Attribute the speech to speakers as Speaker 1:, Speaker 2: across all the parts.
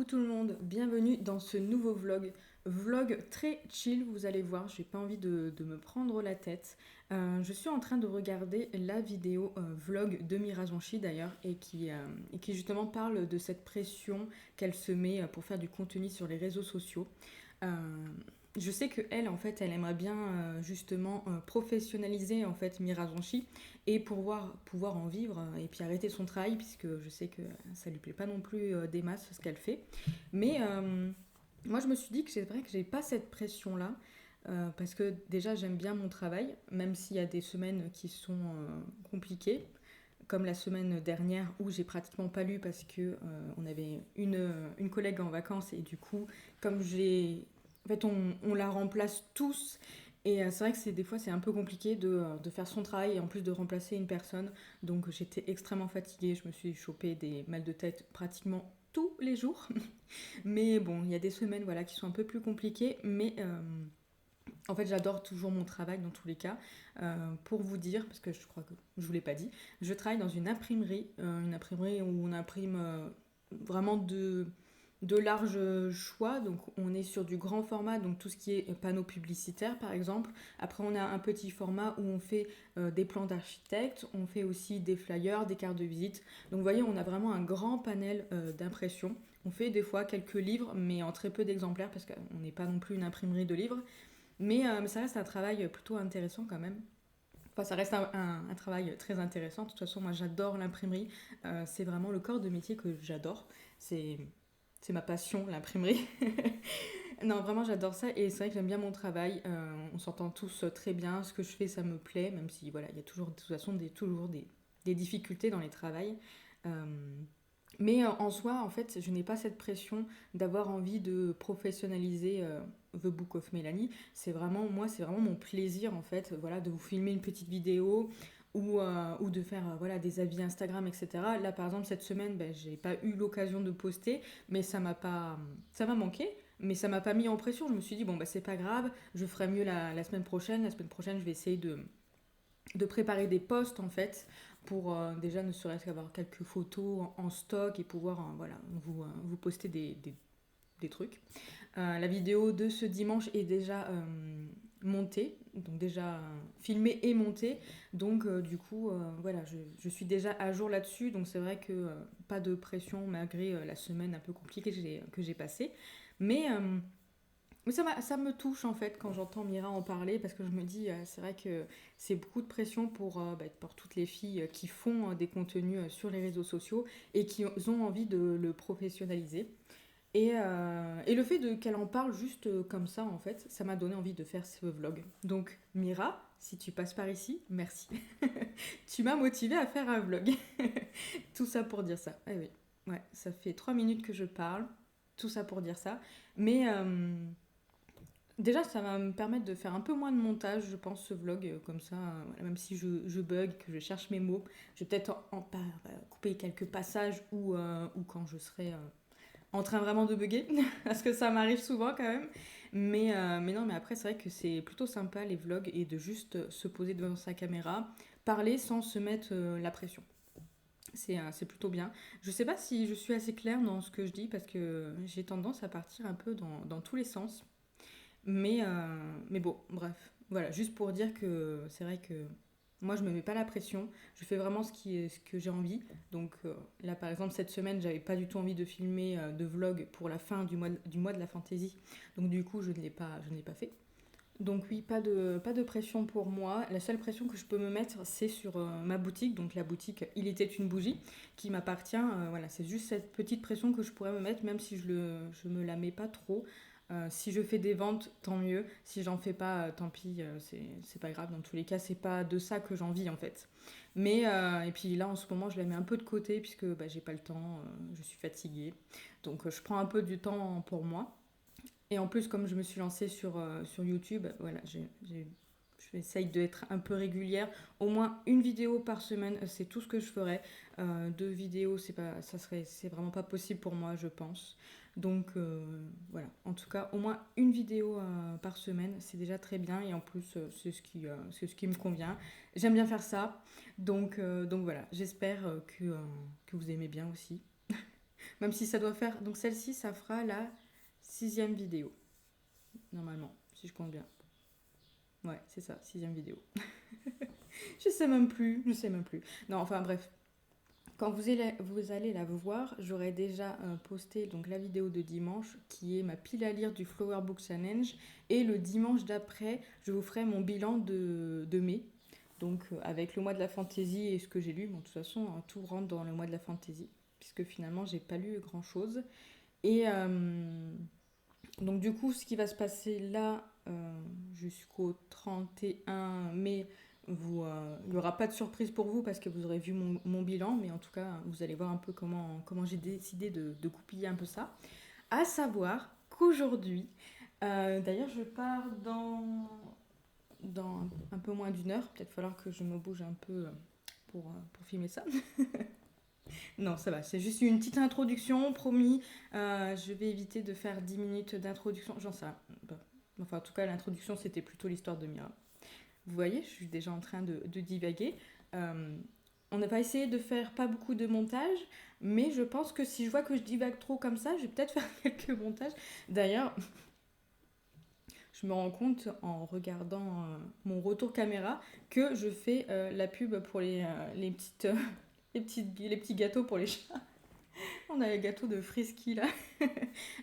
Speaker 1: Coucou tout le monde, bienvenue dans ce nouveau vlog. Vlog très chill, vous allez voir, j'ai pas envie de me prendre la tête. Je suis en train de regarder la vidéo vlog de Mira Jonchi d'ailleurs et qui justement parle de cette pression qu'elle se met pour faire du contenu sur les réseaux sociaux. Euh, je sais que elle en fait elle aimerait bien justement professionnaliser en fait Mira Jonchi et pouvoir en vivre et puis arrêter son travail puisque je sais que ça lui plaît pas non plus des masses ce qu'elle fait. Mais moi je me suis dit que c'est vrai que j'ai pas cette pression là parce que déjà j'aime bien mon travail même s'il y a des semaines qui sont compliquées comme la semaine dernière où j'ai pratiquement pas lu parce que on avait une collègue en vacances et du coup comme j'ai en fait on la remplace tous et c'est vrai que des fois c'est un peu compliqué de faire son travail et en plus de remplacer une personne donc j'étais extrêmement fatiguée, je me suis chopé des mal de tête pratiquement tous les jours mais bon il y a des semaines voilà qui sont un peu plus compliquées mais en fait, j'adore toujours mon travail dans tous les cas. Pour vous dire, parce que je crois que je vous l'ai pas dit, je travaille dans une imprimerie où on imprime vraiment de larges choix. Donc, on est sur du grand format, donc tout ce qui est panneaux publicitaires, par exemple. Après, on a un petit format où on fait des plans d'architecte, on fait aussi des flyers, des cartes de visite. Donc, vous voyez, on a vraiment un grand panel d'impression. On fait des fois quelques livres, mais en très peu d'exemplaires, parce qu'on n'est pas non plus une imprimerie de livres. Mais ça reste un travail plutôt intéressant quand même. Enfin, ça reste un travail très intéressant. De toute façon, moi, j'adore l'imprimerie. C'est vraiment le corps de métier que j'adore. C'est, c'est ma passion, l'imprimerie. Non, vraiment, j'adore ça. Et c'est vrai que j'aime bien mon travail. On s'entend tous très bien. Ce que je fais, ça me plaît. Même si, voilà, il y a toujours, de toute façon, toujours des difficultés dans les travails. Euh, mais en soi, en fait, je n'ai pas cette pression d'avoir envie de professionnaliser The Book of Melanie. C'est vraiment mon plaisir, en fait, voilà, de vous filmer une petite vidéo ou de faire voilà, des avis Instagram, etc. Là, par exemple, cette semaine, ben, j'ai pas eu l'occasion de poster, mais ça m'a manqué, mais ça m'a pas mis en pression. Je me suis dit, bon, bah, c'est pas grave, je ferai mieux la semaine prochaine. La semaine prochaine, je vais essayer de préparer des posts en fait pour déjà ne serait-ce qu'avoir quelques photos en stock et pouvoir voilà, vous poster des trucs. La vidéo de ce dimanche est déjà montée, donc déjà filmée et montée. Donc du coup, voilà, je suis déjà à jour là-dessus. Donc c'est vrai que pas de pression malgré la semaine un peu compliquée que j'ai passée. Mais ça me touche en fait quand j'entends Mira en parler parce que je me dis, c'est vrai que c'est beaucoup de pression pour toutes les filles qui font des contenus sur les réseaux sociaux et qui ont envie de le professionnaliser. Et le fait qu'elle en parle juste comme ça, en fait, ça m'a donné envie de faire ce vlog. Donc, Mira, si tu passes par ici, merci. Tu m'as motivée à faire un vlog. Tout ça pour dire ça. Ah oui, ouais, ça fait 3 minutes que je parle. Tout ça pour dire ça. Mais déjà, ça va me permettre de faire un peu moins de montage, je pense, ce vlog. Comme ça, voilà, même si je bug, que je cherche mes mots, je vais peut-être couper quelques passages ou quand je serai en train vraiment de bugger, parce que ça m'arrive souvent quand même. Mais non, mais après, c'est vrai que c'est plutôt sympa les vlogs et de juste se poser devant sa caméra, parler sans se mettre la pression. C'est plutôt bien. Je sais pas si je suis assez claire dans ce que je dis parce que j'ai tendance à partir un peu dans tous les sens. Mais bon, bref. Voilà, juste pour dire que c'est vrai que moi, je me mets pas la pression. Je fais vraiment ce que j'ai envie. Donc là, par exemple, cette semaine, j'avais pas du tout envie de filmer de vlog pour la fin du mois de la fantasy. Donc du coup, je ne l'ai pas fait. Donc oui, pas de pression pour moi. La seule pression que je peux me mettre, c'est sur ma boutique. Donc la boutique Il était une bougie qui m'appartient. Voilà, c'est juste cette petite pression que je pourrais me mettre, même si je me la mets pas trop. Si je fais des ventes, tant mieux. Si j'en fais pas, tant pis, c'est pas grave. Dans tous les cas, c'est pas de ça que j'en vis en fait. Et puis là, en ce moment, je la mets un peu de côté puisque bah, j'ai pas le temps, je suis fatiguée. Donc je prends un peu du temps pour moi. Et en plus, comme je me suis lancée sur YouTube, voilà, j'essaye d'être un peu régulière. Au moins une vidéo par semaine, c'est tout ce que je ferais. 2 vidéos, c'est vraiment pas possible pour moi, je pense. Donc voilà, en tout cas, au moins une vidéo par semaine, c'est déjà très bien. Et en plus, c'est ce qui me convient. J'aime bien faire ça. Donc voilà, j'espère que vous aimez bien aussi. Même si ça doit faire... Donc celle-ci, ça fera la 6e vidéo, normalement, si je compte bien. Ouais, c'est ça, 6e vidéo. Je sais même plus. Non, enfin bref. Quand vous allez la voir, j'aurai déjà posté donc, la vidéo de dimanche qui est ma pile à lire du Flower Book Challenge. Et le dimanche d'après, je vous ferai mon bilan de mai. Donc avec le mois de la fantaisie et ce que j'ai lu. Bon, de toute façon, tout rentre dans le mois de la fantaisie. Puisque finalement, j'ai pas lu grand-chose. Et donc du coup, ce qui va se passer là jusqu'au 31 mai, il n'y aura pas de surprise pour vous parce que vous aurez vu mon bilan, mais en tout cas, vous allez voir un peu comment j'ai décidé de goupiller un peu ça. À savoir qu'aujourd'hui, d'ailleurs, je pars dans un peu moins d'une heure. Peut-être falloir que je me bouge un peu pour filmer ça. Non, ça va, c'est juste une petite introduction, promis. Je vais éviter de faire 10 minutes d'introduction. J'en sais rien. Bon. Enfin, en tout cas, l'introduction, c'était plutôt l'histoire de Mira. Vous voyez, je suis déjà en train de divaguer. On n'a pas essayé de faire pas beaucoup de montage, mais je pense que si je vois que je divague trop comme ça, je vais peut-être faire quelques montages. D'ailleurs, je me rends compte en regardant mon retour caméra que je fais la pub pour les petits gâteaux pour les chats. On a le gâteau de Frisky là.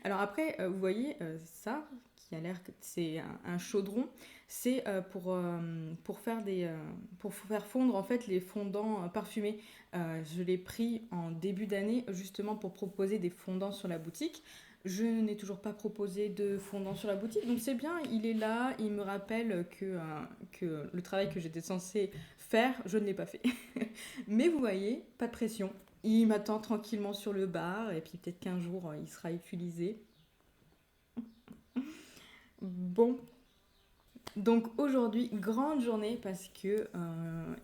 Speaker 1: Alors après, vous voyez ça qui a l'air que c'est un chaudron, c'est pour faire fondre en fait les fondants parfumés. Je l'ai pris en début d'année justement pour proposer des fondants sur la boutique. Je n'ai toujours pas proposé de fondant sur la boutique, donc c'est bien, il est là, il me rappelle que le travail que j'étais censée faire, je ne l'ai pas fait. Mais vous voyez, pas de pression, il m'attend tranquillement sur le bar et puis peut-être qu'un jour il sera utilisé. Bon, donc aujourd'hui, grande journée parce que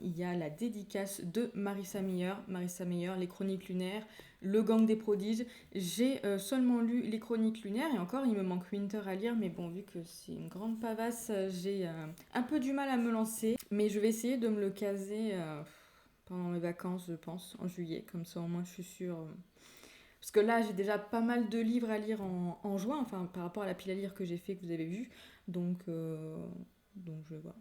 Speaker 1: il y a la dédicace de Marissa Meyer. Marissa Meyer, les chroniques lunaires, le gang des prodiges. J'ai seulement lu les chroniques lunaires et encore il me manque Winter à lire, mais bon, vu que c'est une grande pavasse, j'ai un peu du mal à me lancer. Mais je vais essayer de me le caser pendant mes vacances, je pense, en juillet. Comme ça, au moins, je suis sûre. Parce que là, j'ai déjà pas mal de livres à lire en juin, enfin, par rapport à la pile à lire que j'ai fait, que vous avez vu. Donc, je vois.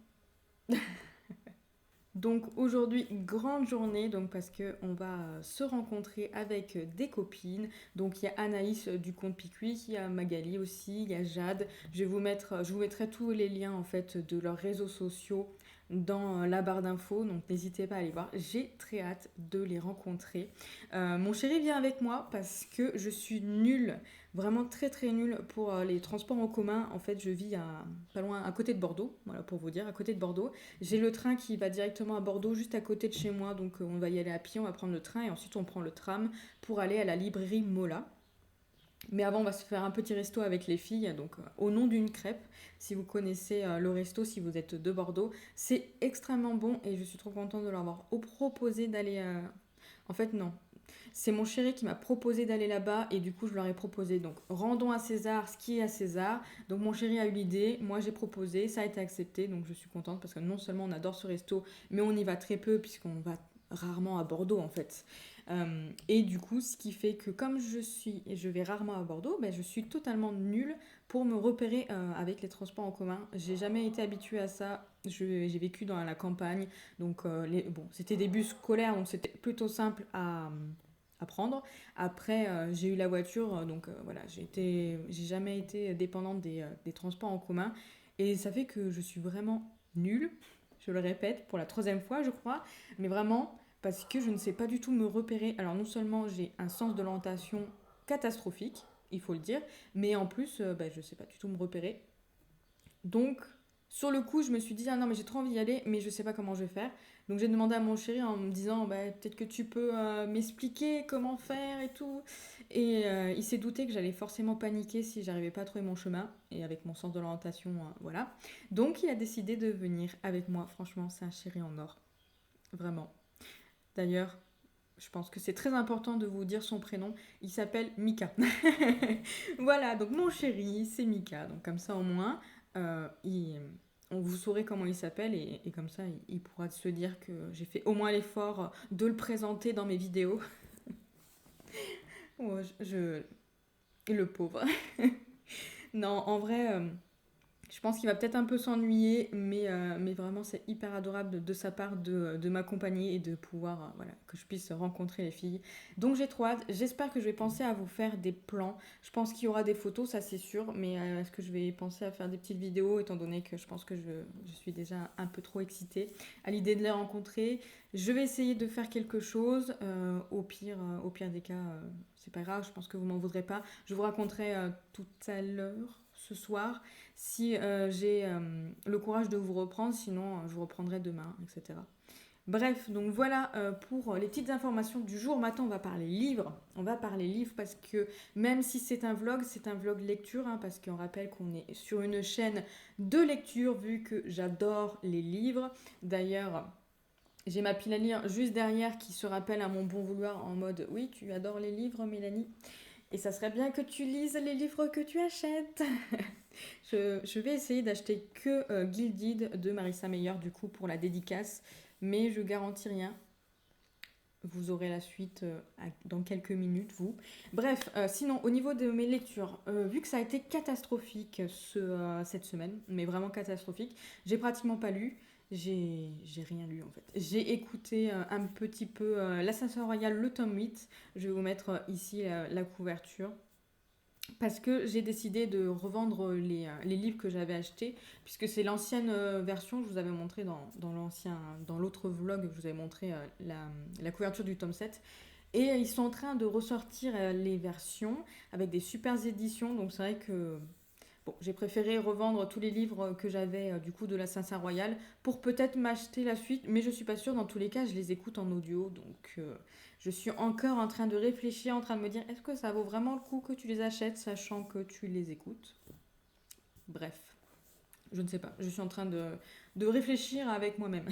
Speaker 1: Donc aujourd'hui, grande journée, donc parce que on va se rencontrer avec des copines. Donc il y a Anaïs du compte Picuit, il y a Magali aussi, il y a Jade. Je vous mettrai tous les liens en fait de leurs réseaux sociaux dans la barre d'infos, donc n'hésitez pas à aller voir. J'ai très hâte de les rencontrer. Mon chéri vient avec moi parce que je suis nulle, vraiment très très nulle pour les transports en commun. En fait, je vis pas loin, à côté de Bordeaux, voilà pour vous dire, à côté de Bordeaux. J'ai le train qui va directement à Bordeaux, juste à côté de chez moi, donc on va y aller à pied, on va prendre le train et ensuite on prend le tram pour aller à la librairie Mola. Mais avant, on va se faire un petit resto avec les filles, donc au nom d'une crêpe. Si vous connaissez le resto, si vous êtes de Bordeaux, c'est extrêmement bon et je suis trop contente de leur avoir proposé d'aller. En fait, non. C'est mon chéri qui m'a proposé d'aller là-bas et du coup, je leur ai proposé. Donc, rendons à César ce qui est à César. Donc, mon chéri a eu l'idée, moi j'ai proposé, ça a été accepté. Donc, je suis contente parce que non seulement on adore ce resto, mais on y va très peu puisqu'on va rarement à Bordeaux en fait. Et du coup, ce qui fait que comme je vais rarement à Bordeaux, ben, je suis totalement nulle pour me repérer avec les transports en commun. J'ai jamais été habituée à ça. J'ai vécu dans la campagne, donc bon, c'était des bus scolaires, donc c'était plutôt simple à prendre. Après, j'ai eu la voiture, donc voilà, j'ai jamais été dépendante des transports en commun, et ça fait que je suis vraiment nulle. Je le répète pour la troisième fois, je crois, mais vraiment parce que je ne sais pas du tout me repérer. Alors non seulement j'ai un sens de l'orientation catastrophique, il faut le dire, mais en plus, bah, je ne sais pas du tout me repérer. Donc, sur le coup, je me suis dit, ah non, mais j'ai trop envie d'y aller, mais je ne sais pas comment je vais faire. Donc, j'ai demandé à mon chéri en me disant, bah, peut-être que tu peux m'expliquer comment faire et tout. Et il s'est douté que j'allais forcément paniquer si j'arrivais pas à trouver mon chemin. Et avec mon sens de l'orientation, voilà. Donc, il a décidé de venir avec moi. Franchement, c'est un chéri en or. Vraiment. D'ailleurs, je pense que c'est très important de vous dire son prénom. Il s'appelle Mika. Voilà, donc mon chéri, c'est Mika. Donc comme ça au moins, on vous saurez comment il s'appelle et comme ça, il pourra se dire que j'ai fait au moins l'effort de le présenter dans mes vidéos. Oh, le pauvre. Non, en vrai, je pense qu'il va peut-être un peu s'ennuyer, mais vraiment c'est hyper adorable de sa part de m'accompagner et de pouvoir, voilà, que je puisse rencontrer les filles. Donc j'ai trop hâte, j'espère que je vais penser à vous faire des plans. Je pense qu'il y aura des photos, ça c'est sûr, mais est-ce que je vais penser à faire des petites vidéos étant donné que je pense que je suis déjà un peu trop excitée à l'idée de les rencontrer. Je vais essayer de faire quelque chose, au pire des cas, c'est pas grave, je pense que vous m'en voudrez pas. Je vous raconterai tout à l'heure, ce soir, si j'ai le courage de vous reprendre, sinon je vous reprendrai demain, etc. Bref, donc voilà pour les petites informations du jour. Maintenant, on va parler livres. On va parler livres parce que même si c'est un vlog lecture, hein, parce qu'on rappelle qu'on est sur une chaîne de lecture vu que j'adore les livres. D'ailleurs, j'ai ma pile à lire juste derrière qui se rappelle à mon bon vouloir en mode oui, tu adores les livres, Mélanie. Et ça serait bien que tu lises les livres que tu achètes. Je vais essayer d'acheter que Gilded de Marissa Meyer du coup pour la dédicace, mais je garantis rien. Vous aurez la suite dans quelques minutes, vous. Bref, sinon, au niveau de mes lectures, vu que ça a été catastrophique cette semaine, mais vraiment catastrophique, j'ai pratiquement pas lu. J'ai rien lu en fait. J'ai écouté un petit peu L'Assassin Royal, le tome 8. Je vais vous mettre ici la couverture parce que j'ai décidé de revendre les livres que j'avais achetés, puisque c'est l'ancienne version, je vous avais montré dans l'autre vlog, je vous avais montré la couverture du tome 7. Et ils sont en train de ressortir les versions avec des super éditions, donc c'est vrai que bon, j'ai préféré revendre tous les livres que j'avais du coup de l'Assassin Royal pour peut-être m'acheter la suite, mais je suis pas sûre. Dans tous les cas, je les écoute en audio, donc je suis encore en train de réfléchir, en train de me dire est-ce que ça vaut vraiment le coup que tu les achètes, sachant que tu les écoutes. Bref, je ne sais pas. Je suis en train de réfléchir avec moi-même.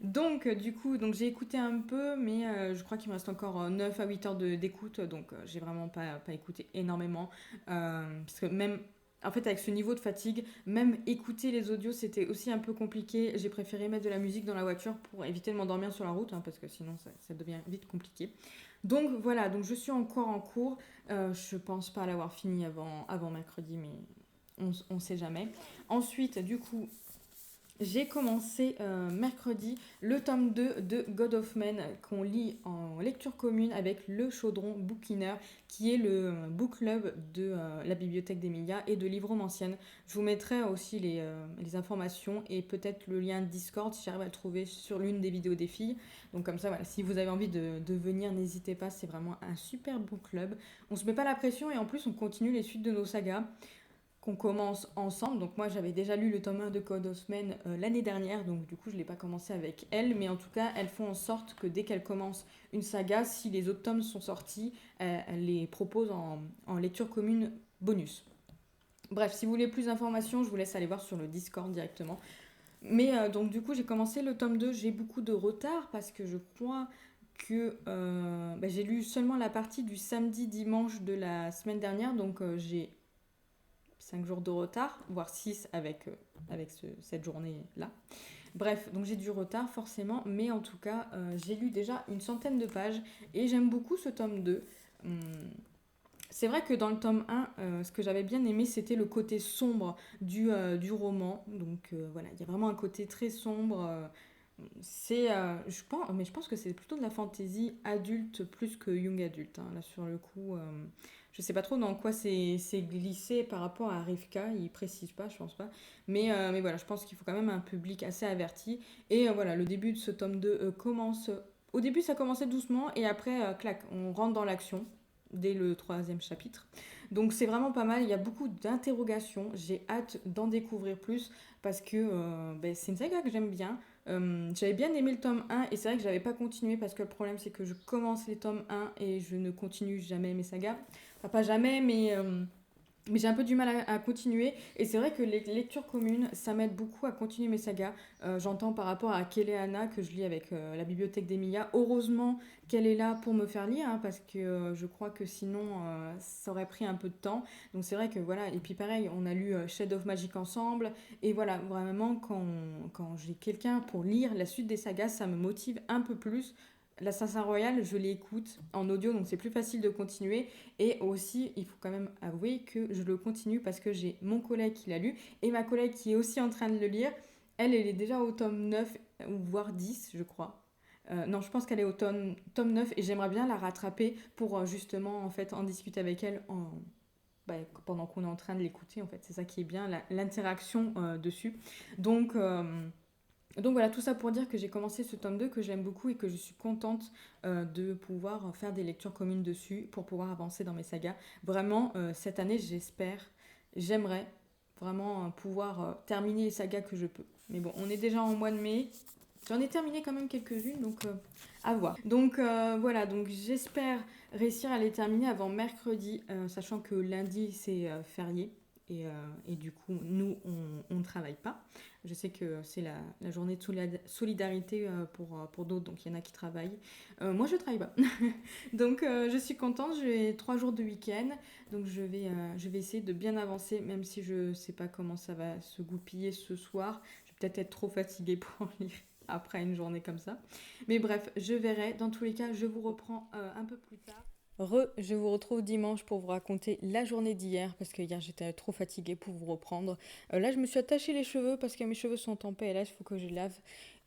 Speaker 1: Donc, du coup, donc j'ai écouté un peu, mais je crois qu'il me reste encore 9 à 8 heures d'écoute, donc j'ai vraiment pas écouté énormément. Parce que même, en fait, avec ce niveau de fatigue, même écouter les audios, c'était aussi un peu compliqué. J'ai préféré mettre de la musique dans la voiture pour éviter de m'endormir sur la route, hein, parce que sinon ça devient vite compliqué. Donc voilà, donc je suis encore en cours. Je pense pas l'avoir fini avant mercredi, mais on sait jamais. Ensuite, du coup, j'ai commencé mercredi le tome 2 de God of Men qu'on lit en lecture commune avec le Chaudron Bouquineur qui est le book club de la bibliothèque d'Emilia et de Livres Anciennes. Je vous mettrai aussi les informations et peut-être le lien Discord si j'arrive à le trouver sur l'une des vidéos des filles. Donc comme ça, voilà, si vous avez envie de venir, n'hésitez pas, c'est vraiment un super book club. On se met pas la pression et en plus on continue les suites de nos sagas qu'on commence ensemble. Donc moi j'avais déjà lu le tome 1 de Code of Men l'année dernière, donc du coup je ne l'ai pas commencé avec elle, mais en tout cas elles font en sorte que dès qu'elles commencent une saga, si les autres tomes sont sortis, elles les proposent en lecture commune bonus. Bref, si vous voulez plus d'informations, je vous laisse aller voir sur le Discord directement. Mais donc du coup j'ai commencé le tome 2, j'ai beaucoup de retard parce que je crois que j'ai lu seulement la partie du samedi-dimanche de la semaine dernière, donc j'ai 5 jours de retard, voire 6 avec cette journée-là. Bref, donc j'ai du retard forcément, mais en tout cas, j'ai lu déjà une centaine de pages et j'aime beaucoup ce tome 2. C'est vrai que dans le tome 1, ce que j'avais bien aimé, c'était le côté sombre du roman. Donc voilà, il y a vraiment un côté très sombre. Je pense que c'est plutôt de la fantaisie adulte plus que young adulte. Hein. Là, sur le coup, je sais pas trop dans quoi c'est glissé par rapport à Rivka. Il précise pas, je pense pas. Mais voilà, je pense qu'il faut quand même un public assez averti. Et voilà, le début de ce tome 2 commence. Au début, ça commençait doucement et après, clac, on rentre dans l'action dès le troisième chapitre. Donc c'est vraiment pas mal, il y a beaucoup d'interrogations, j'ai hâte d'en découvrir plus parce que c'est une saga que j'aime bien. J'avais bien aimé le tome 1 et c'est vrai que j'avais pas continué parce que le problème c'est que je commence les tomes 1 et je ne continue jamais mes sagas. Enfin pas jamais mais j'ai un peu du mal à continuer et c'est vrai que les lectures communes ça m'aide beaucoup à continuer mes sagas. J'entends par rapport à Keleana que je lis avec la bibliothèque d'Emilia. Heureusement qu'elle est là pour me faire lire hein, parce que je crois que sinon ça aurait pris un peu de temps. Donc c'est vrai que voilà, et puis pareil, on a lu Shade of Magic ensemble et voilà, vraiment quand j'ai quelqu'un pour lire la suite des sagas, ça me motive un peu plus l'Assassin Royal, je l'écoute en audio, donc c'est plus facile de continuer. Et aussi, il faut quand même avouer que je le continue parce que j'ai mon collègue qui l'a lu et ma collègue qui est aussi en train de le lire. Elle est déjà au tome 9, ou voire 10, je crois. Non, je pense qu'elle est au tome 9 et j'aimerais bien la rattraper pour justement en fait en discuter avec elle bah, pendant qu'on est en train de l'écouter. En fait, c'est ça qui est bien, l'interaction dessus. Donc, euh, donc voilà, tout ça pour dire que j'ai commencé ce tome 2 que j'aime beaucoup et que je suis contente de pouvoir faire des lectures communes dessus pour pouvoir avancer dans mes sagas. Vraiment, cette année, j'aimerais vraiment pouvoir terminer les sagas que je peux. Mais bon, on est déjà en mois de mai. J'en ai terminé quand même quelques-unes, donc à voir. Donc voilà, donc j'espère réussir à les terminer avant mercredi, sachant que lundi c'est férié. Et du coup, nous, on ne travaille pas. Je sais que c'est la journée de solidarité pour d'autres, donc il y en a qui travaillent. Moi, je ne travaille pas. Donc, je suis contente, j'ai 3 jours de week-end, donc je vais essayer de bien avancer, même si je ne sais pas comment ça va se goupiller ce soir. Je vais peut-être être trop fatiguée pour lire après une journée comme ça. Mais bref, je verrai. Dans tous les cas, je vous reprends un peu plus tard. Je vous retrouve dimanche pour vous raconter la journée d'hier parce que hier j'étais trop fatiguée pour vous reprendre. Là, je me suis attaché les cheveux parce que mes cheveux sont en PLS, il faut que je les lave.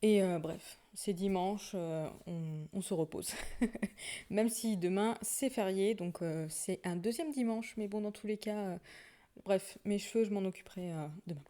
Speaker 1: Et bref, c'est dimanche, on se repose. Même si demain c'est férié, donc c'est un deuxième dimanche, mais bon, dans tous les cas, bref, mes cheveux, je m'en occuperai demain.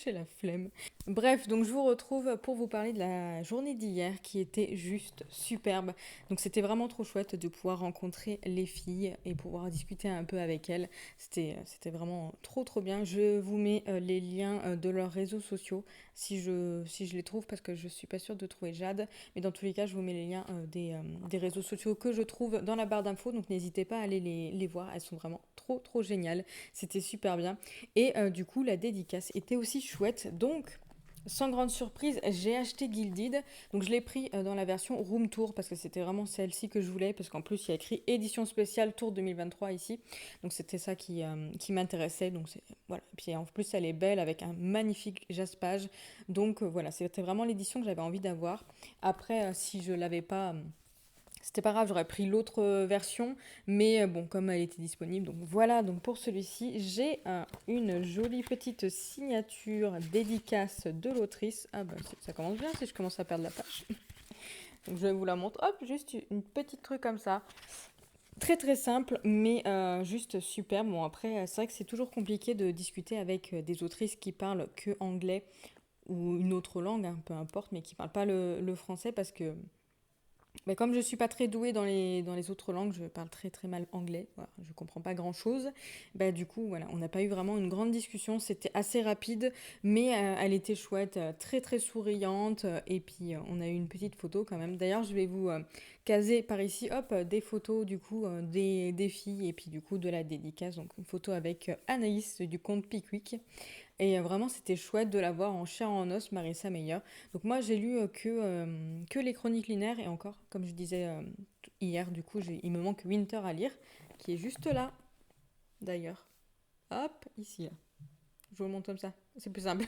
Speaker 1: J'ai la flemme. Bref, donc je vous retrouve pour vous parler de la journée d'hier qui était juste superbe. Donc c'était vraiment trop chouette de pouvoir rencontrer les filles et pouvoir discuter un peu avec elles. C'était vraiment trop trop bien. Je vous mets les liens de leurs réseaux sociaux si je les trouve parce que je suis pas sûre de trouver Jade. Mais dans tous les cas, je vous mets les liens des réseaux sociaux que je trouve dans la barre d'infos. Donc n'hésitez pas à aller les voir. Elles sont vraiment trop trop géniales. C'était super bien. Et du coup, la dédicace était aussi chouette. Donc, sans grande surprise, j'ai acheté Gilded. Donc, je l'ai pris dans la version Room Tour parce que c'était vraiment celle-ci que je voulais. Parce qu'en plus, il y a écrit édition spéciale Tour 2023 ici. Donc, c'était ça qui m'intéressait. Donc, voilà. Et puis, en plus, elle est belle avec un magnifique jaspage. Donc, voilà. C'était vraiment l'édition que j'avais envie d'avoir. Après, si je l'avais pas. C'était pas grave, j'aurais pris l'autre version, mais bon, comme elle était disponible, donc voilà, donc pour celui-ci, j'ai une jolie petite signature dédicace de l'autrice. Ah bah ça commence bien si je commence à perdre la page. Donc je vous la montre, hop, juste une petite truc comme ça. Très très simple, mais juste super. Bon après, c'est vrai que c'est toujours compliqué de discuter avec des autrices qui parlent que anglais ou une autre langue, hein, peu importe, mais qui parlent pas le français parce que mais comme je ne suis pas très douée dans les autres langues, je parle très très mal anglais, voilà, je ne comprends pas grand-chose. Bah, du coup, voilà, on n'a pas eu vraiment une grande discussion, c'était assez rapide, mais elle était chouette, très très souriante, et puis on a eu une petite photo quand même. D'ailleurs, je vais vous caser par ici, hop, des photos du coup des filles, et puis du coup de la dédicace, donc une photo avec Anaïs du compte Pickwick. Et vraiment, c'était chouette de la voir en chair en os, Marissa Meyer. Donc moi, j'ai lu que les chroniques linéaires. Et encore, comme je disais hier, du coup, il me manque Winter à lire, qui est juste là, d'ailleurs. Hop, ici, là. Je vous le montre comme ça, c'est plus simple.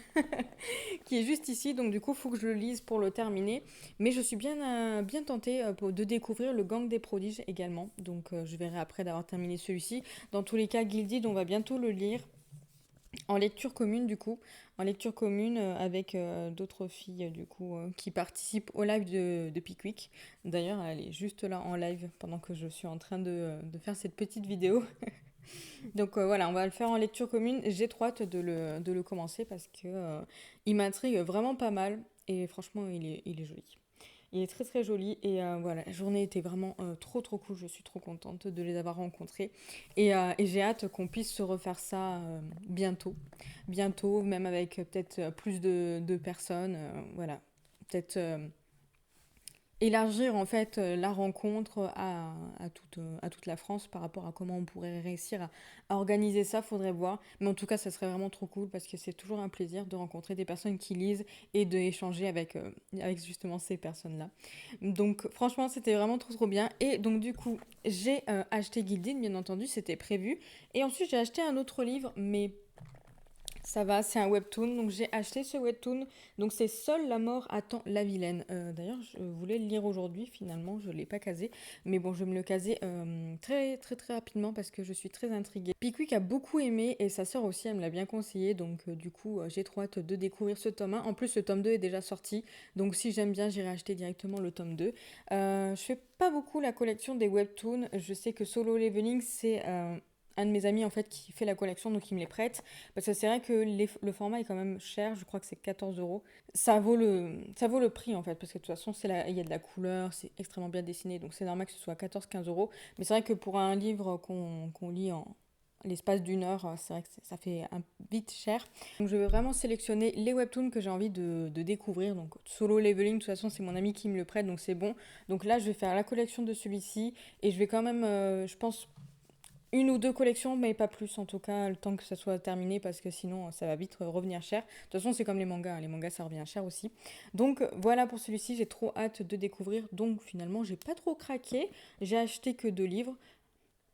Speaker 1: Qui est juste ici, donc du coup, il faut que je le lise pour le terminer. Mais je suis bien tentée de découvrir le Gang des prodiges également. Donc je verrai après d'avoir terminé celui-ci. Dans tous les cas, Gilded, on va bientôt le lire. En lecture commune, du coup, en lecture commune avec d'autres filles, du coup, qui participent au live de Pickwick. D'ailleurs, elle est juste là en live pendant que je suis en train de faire cette petite vidéo. Donc voilà, on va le faire en lecture commune. J'ai trop hâte de le commencer parce que il m'intrigue vraiment pas mal et franchement, il est joli. Il est très très joli et voilà, la journée était vraiment trop trop cool. Je suis trop contente de les avoir rencontrés et j'ai hâte qu'on puisse se refaire ça bientôt. Bientôt, même avec peut-être plus de personnes. Voilà, peut-être élargir en fait la rencontre à toute la France par rapport à comment on pourrait réussir à organiser ça, faudrait voir. Mais en tout cas, ça serait vraiment trop cool parce que c'est toujours un plaisir de rencontrer des personnes qui lisent et d'échanger avec justement ces personnes-là. Donc franchement, c'était vraiment trop trop bien. Et donc du coup, j'ai acheté Gilded, bien entendu, c'était prévu. Et ensuite, j'ai acheté un autre livre, mais Ça va, c'est un webtoon, donc j'ai acheté ce webtoon, donc c'est Seule la mort attend la vilaine. D'ailleurs, je voulais le lire aujourd'hui, finalement, je ne l'ai pas casé, mais bon, je vais me le caser très très très rapidement parce que je suis très intriguée. Pickwick a beaucoup aimé et sa sœur aussi, elle me l'a bien conseillé, donc du coup, j'ai trop hâte de découvrir ce tome 1. En plus, le tome 2 est déjà sorti, donc si j'aime bien, j'irai acheter directement le tome 2. Je fais pas beaucoup la collection des webtoons, je sais que Solo Leveling, c'est... un de mes amis en fait qui fait la collection donc il me les prête parce que c'est vrai que le format est quand même cher, je crois que c'est 14 euros. Ça vaut le prix en fait, parce que de toute façon, il y a de la couleur, c'est extrêmement bien dessiné, donc c'est normal que ce soit 14-15 euros. Mais c'est vrai que pour un livre qu'on lit en l'espace d'une heure, c'est vrai que ça fait vite cher. Donc je vais vraiment sélectionner les webtoons que j'ai envie de découvrir. Donc Solo Leveling, de toute façon, c'est mon ami qui me le prête, donc c'est bon. Donc là, je vais faire la collection de celui-ci, et je vais quand même, je pense, une ou deux collections, mais pas plus en tout cas, le temps que ça soit terminé, parce que sinon ça va vite revenir cher. De toute façon, c'est comme les mangas, hein. Les mangas ça revient cher aussi. Donc voilà pour celui-ci, j'ai trop hâte de découvrir. Donc finalement, j'ai pas trop craqué, j'ai acheté que 2 livres.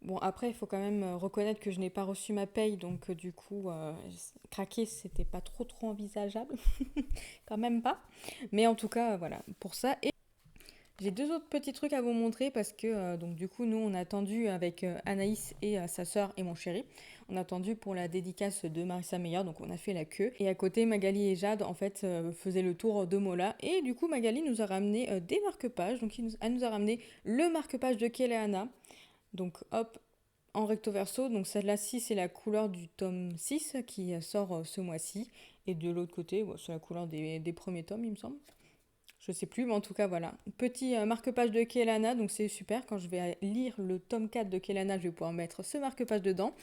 Speaker 1: Bon, après, il faut quand même reconnaître que je n'ai pas reçu ma paye, donc du coup, craquer, c'était pas trop trop envisageable, quand même pas. Mais en tout cas, voilà, pour ça. Et j'ai 2 autres petits trucs à vous montrer parce que donc du coup nous on a attendu avec Anaïs et sa sœur et mon chéri. On a attendu pour la dédicace de Marissa Meyer, donc on a fait la queue. Et à côté Magali et Jade en fait faisaient le tour de Mola. Et du coup Magali nous a ramené des marque-pages. Donc elle nous a ramené le marque-page de Keleana. Donc hop, en recto verso. Donc celle-là-ci c'est la couleur du tome 6 qui sort ce mois-ci. Et de l'autre côté, c'est la couleur des premiers tomes il me semble. Je sais plus, mais en tout cas, voilà. Petit marque-page de Kelana, donc c'est super. Quand je vais lire le tome 4 de Kelana, je vais pouvoir mettre ce marque-page dedans.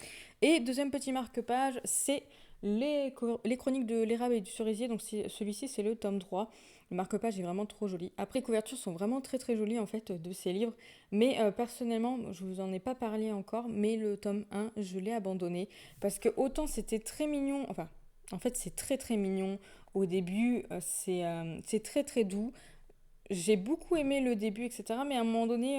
Speaker 1: Et deuxième petit marque-page, c'est les chroniques de l'érable et du cerisier. Donc celui-ci, c'est le tome 3. Le marque-page est vraiment trop joli. Après, les couvertures sont vraiment très très jolies en fait de ces livres. Mais personnellement, je vous en ai pas parlé encore, mais le tome 1, je l'ai abandonné. Parce que autant c'était très mignon, enfin, en fait, c'est très très mignon. Au début, c'est très très doux. J'ai beaucoup aimé le début, etc. Mais à un moment donné,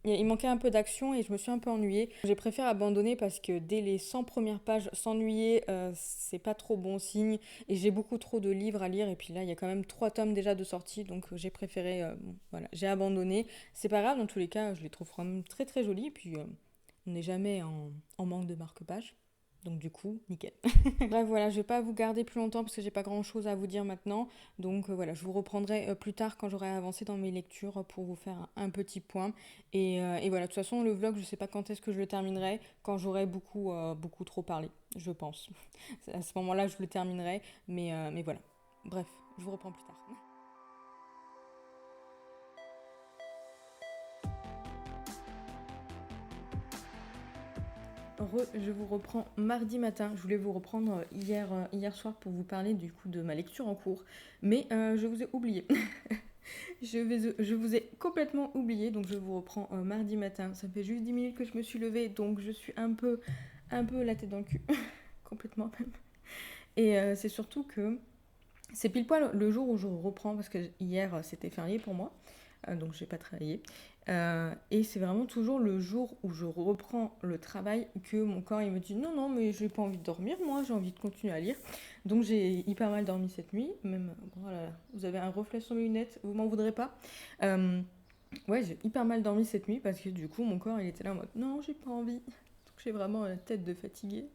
Speaker 1: il manquait un peu d'action et je me suis un peu ennuyée. J'ai préféré abandonner parce que dès les 100 premières pages, s'ennuyer, c'est pas trop bon signe. Et j'ai beaucoup trop de livres à lire. Et puis là, il y a quand même 3 tomes déjà de sortie. Donc j'ai préféré, bon, voilà, j'ai abandonné. C'est pas grave, dans tous les cas, je les trouve quand même très très jolis. Et puis on n'est jamais en manque de marque-page. Donc du coup, nickel. Bref, voilà, je vais pas vous garder plus longtemps parce que j'ai pas grand chose à vous dire maintenant. Donc voilà, je vous reprendrai plus tard quand j'aurai avancé dans mes lectures pour vous faire un petit point. Et voilà, de toute façon, le vlog, je sais pas quand est-ce que je le terminerai, quand j'aurai beaucoup trop parlé, je pense. À ce moment-là, je le terminerai, mais voilà. Bref, je vous reprends plus tard. Je vous reprends mardi matin. Je voulais vous reprendre hier soir pour vous parler du coup de ma lecture en cours, mais je vous ai oublié. Je vous ai complètement oublié, donc je vous reprends mardi matin. Ça fait juste 10 minutes que je me suis levée, donc je suis un peu la tête dans le cul, complètement même. Et c'est surtout que c'est pile poil le jour où je reprends, parce que hier c'était férié pour moi, donc j'ai pas travaillé. Et c'est vraiment toujours le jour où je reprends le travail que mon corps il me dit non, non, mais j'ai pas envie de dormir, moi j'ai envie de continuer à lire. Donc j'ai hyper mal dormi cette nuit, même, oh là là, vous avez un reflet sur mes lunettes, vous m'en voudrez pas. Ouais, j'ai hyper mal dormi cette nuit parce que du coup mon corps il était là en mode non, j'ai pas envie. Donc j'ai vraiment la tête de fatiguée.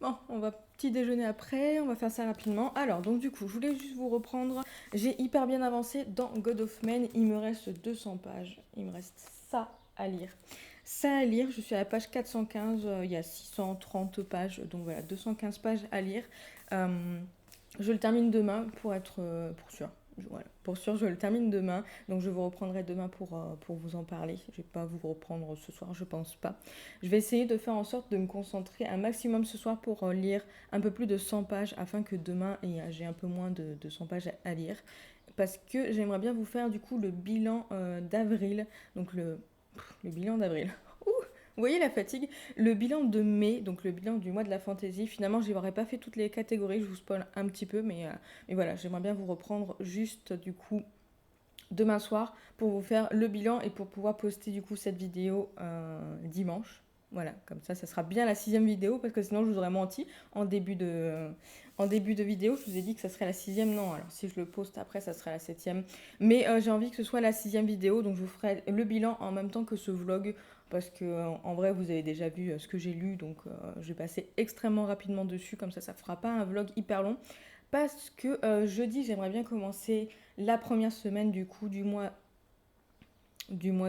Speaker 1: Bon, on va petit déjeuner après, on va faire ça rapidement. Alors, donc du coup, je voulais juste vous reprendre. J'ai hyper bien avancé dans God of Men. Il me reste 200 pages. Il me reste ça à lire. Ça à lire, je suis à la page 415, il y a 630 pages, donc voilà, 215 pages à lire. Je le termine demain pour être pour sûr. Voilà, pour sûr, je le termine demain. Donc je vous reprendrai demain pour vous en parler. Je vais pas vous reprendre ce soir, je pense pas. Je vais essayer de faire en sorte de me concentrer un maximum ce soir pour lire un peu plus de 100 pages afin que demain j'ai un peu moins de 100 pages à lire. Parce que j'aimerais bien vous faire du coup le bilan d'avril. Donc le bilan d'avril. Vous voyez la fatigue. Le bilan de mai, donc le bilan du mois de la fantaisie, finalement, je n'aurais pas fait toutes les catégories, je vous spoil un petit peu, mais voilà, j'aimerais bien vous reprendre juste du coup demain soir pour vous faire le bilan et pour pouvoir poster du coup cette vidéo dimanche. Voilà, comme ça sera bien la sixième vidéo, parce que sinon je vous aurais menti en début de vidéo. Je vous ai dit que ça serait la sixième, non. Alors si je le poste après, ça sera la septième. Mais j'ai envie que ce soit la sixième vidéo, donc je vous ferai le bilan en même temps que ce vlog, parce que en vrai, vous avez déjà vu ce que j'ai lu, donc je vais passer extrêmement rapidement dessus, comme ça fera pas un vlog hyper long. Parce que jeudi, j'aimerais bien commencer la première semaine du mois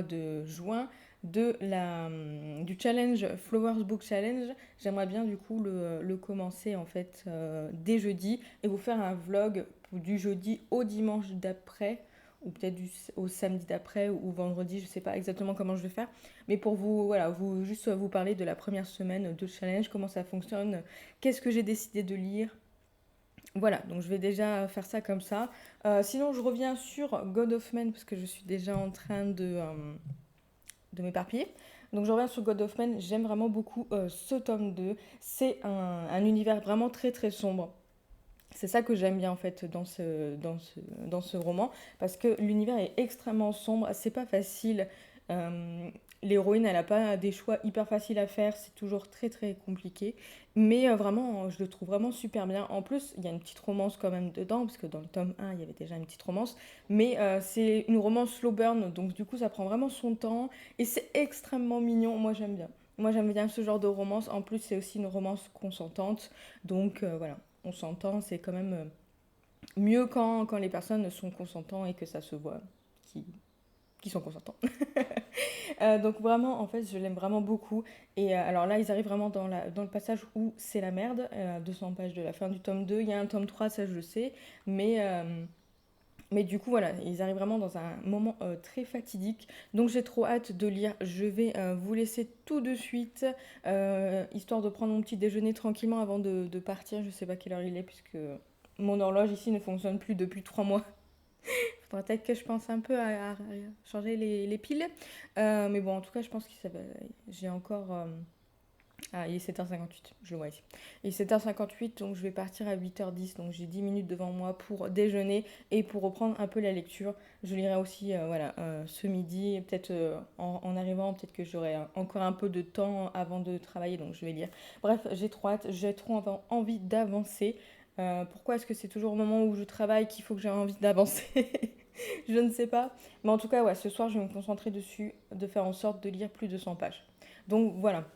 Speaker 1: de juin du challenge Flowers Book Challenge. J'aimerais bien du coup le commencer en fait dès jeudi et vous faire un vlog du jeudi au dimanche d'après ou peut-être au samedi d'après ou vendredi, je sais pas exactement comment je vais faire, mais pour vous, voilà, juste vous parler de la première semaine de challenge, comment ça fonctionne, qu'est-ce que j'ai décidé de lire. Voilà, donc je vais déjà faire ça comme ça. Sinon, je reviens sur God of Men parce que je suis déjà en train de m'éparpiller. Donc je reviens sur God of Men, j'aime vraiment beaucoup ce tome 2. C'est un univers vraiment très très sombre. C'est ça que j'aime bien en fait dans ce roman, parce que l'univers est extrêmement sombre, c'est pas facile. L'héroïne, elle n'a pas des choix hyper faciles à faire, c'est toujours très très compliqué. Mais vraiment, je le trouve vraiment super bien. En plus, il y a une petite romance quand même dedans, parce que dans le tome 1, il y avait déjà une petite romance. Mais c'est une romance slow burn, donc du coup, ça prend vraiment son temps. Et c'est extrêmement mignon, moi j'aime bien. Moi j'aime bien ce genre de romance. En plus, c'est aussi une romance consentante. Donc voilà, on s'entend, c'est quand même mieux quand les personnes sont consentants et que ça se voit qui, qui sont consentants. Donc vraiment, en fait, je l'aime vraiment beaucoup. Et alors là, ils arrivent vraiment dans le passage où c'est la merde, 200 pages de la fin du tome 2. Il y a un tome 3, ça je le sais, mais du coup, voilà, ils arrivent vraiment dans un moment très fatidique. Donc j'ai trop hâte de lire. Je vais vous laisser tout de suite, histoire de prendre mon petit déjeuner tranquillement avant de partir. Je sais pas quelle heure il est, puisque mon horloge ici ne fonctionne plus depuis 3 mois. Faudrait peut-être que je pense un peu à changer les piles. Mais bon, en tout cas, je pense que j'ai encore... ah, il est 7h58, je le vois ici. Il est 7h58, donc je vais partir à 8h10. Donc j'ai 10 minutes devant moi pour déjeuner et pour reprendre un peu la lecture. Je lirai aussi voilà, ce midi, et peut-être en arrivant, peut-être que j'aurai encore un peu de temps avant de travailler, donc je vais lire. Bref, j'ai trop hâte, j'ai trop envie d'avancer. Pourquoi est-ce que c'est toujours au moment où je travaille qu'il faut que j'ai envie d'avancer? Je ne sais pas. Mais en tout cas, ouais, ce soir, je vais me concentrer dessus, de faire en sorte de lire plus de 100 pages. Donc voilà,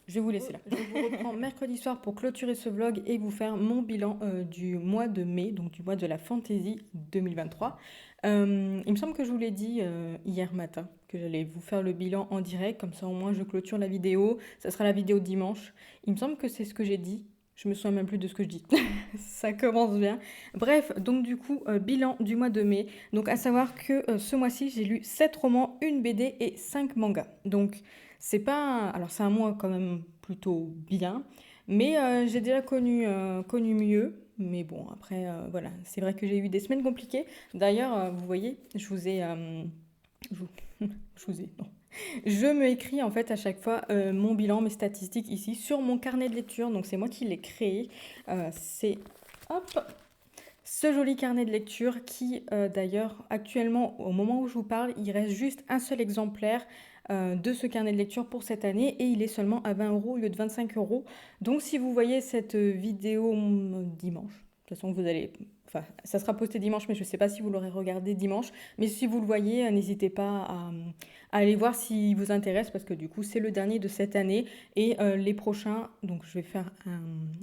Speaker 1: je vais vous laisser là. Je vous reprends mercredi soir pour clôturer ce vlog et vous faire mon bilan du mois de mai, donc du mois de la Fantasy 2023. Il me semble que je vous l'ai dit hier matin, que j'allais vous faire le bilan en direct, comme ça au moins je clôture la vidéo. Ça sera la vidéo de dimanche. Il me semble que c'est ce que j'ai dit. Je me souviens même plus de ce que je dis. Ça commence bien. Bref, donc du coup, bilan du mois de mai. Donc à savoir que ce mois-ci, j'ai lu 7 romans, une BD et 5 mangas. Donc c'est pas... Alors c'est un mois quand même plutôt bien, mais j'ai déjà connu mieux. Mais bon, après, voilà, c'est vrai que j'ai eu des semaines compliquées. D'ailleurs, vous voyez, je vous ai... je vous, je vous ai... Non. Je me écris en fait à chaque fois mon bilan, mes statistiques ici sur mon carnet de lecture. Donc c'est moi qui l'ai créé. C'est hop, ce joli carnet de lecture qui d'ailleurs actuellement au moment où je vous parle, il reste juste un seul exemplaire de ce carnet de lecture pour cette année et il est seulement à 20 euros au lieu de 25 euros. Donc si vous voyez cette vidéo dimanche, de toute façon vous allez... Enfin, ça sera posté dimanche, mais je ne sais pas si vous l'aurez regardé dimanche. Mais si vous le voyez, n'hésitez pas à aller voir s'il vous intéresse, parce que du coup, c'est le dernier de cette année. Et les prochains, donc je vais faire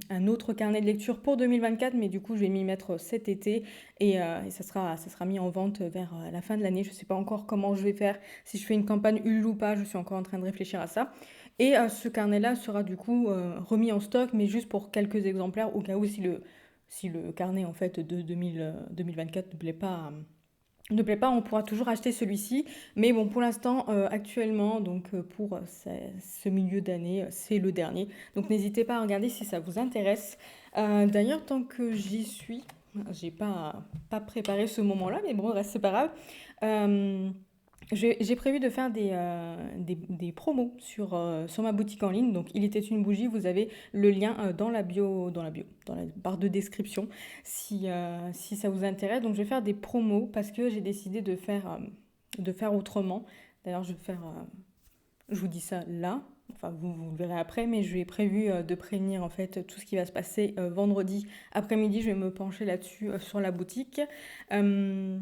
Speaker 1: un autre carnet de lecture pour 2024, mais du coup, je vais m'y mettre cet été. Et ça sera mis en vente vers la fin de l'année. Je ne sais pas encore comment je vais faire, si je fais une campagne Ulule ou pas. Je suis encore en train de réfléchir à ça. Et ce carnet-là sera du coup remis en stock, mais juste pour quelques exemplaires, au cas où si le carnet en fait de 2024 ne plaît pas, on pourra toujours acheter celui-ci. Mais bon, pour l'instant, actuellement, donc pour ce milieu d'année, c'est le dernier. Donc n'hésitez pas à regarder si ça vous intéresse. D'ailleurs, tant que j'y suis, j'ai pas préparé ce moment-là, mais bon, reste, c'est pas grave. Euh, j'ai prévu de faire des promos sur ma boutique en ligne. Donc, il était une bougie. Vous avez le lien dans la barre de description, si ça vous intéresse. Donc, je vais faire des promos parce que j'ai décidé de faire autrement. D'ailleurs, je vais faire, je vous dis ça là. enfin vous le verrez après, mais je vais prévu de prévenir en fait tout ce qui va se passer vendredi après-midi. Je vais me pencher là-dessus sur la boutique. Euh,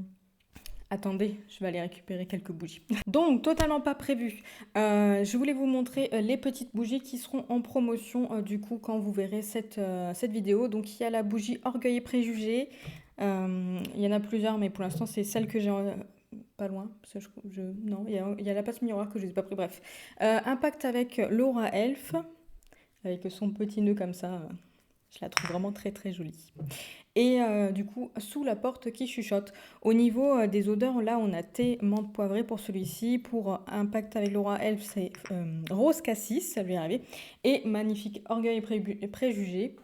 Speaker 1: Attendez, je vais aller récupérer quelques bougies. Donc, totalement pas prévu. Je voulais vous montrer les petites bougies qui seront en promotion du coup quand vous verrez cette vidéo. Donc, il y a la bougie Orgueil et Préjugés. Il y en a plusieurs, mais pour l'instant, c'est celle que j'ai pas loin. Parce que non, il y a la passe miroir que je n'ai pas pris. Bref. Impact avec Laura Elf, avec son petit nœud comme ça. Je la trouve vraiment très très jolie. Et du coup, sous la porte qui chuchote. Au niveau des odeurs, là, on a thé, menthe poivrée pour celui-ci. Pour Impact avec Laura Elf, c'est rose cassis, ça lui est arrivé. Et magnifique Orgueil et Préjugés.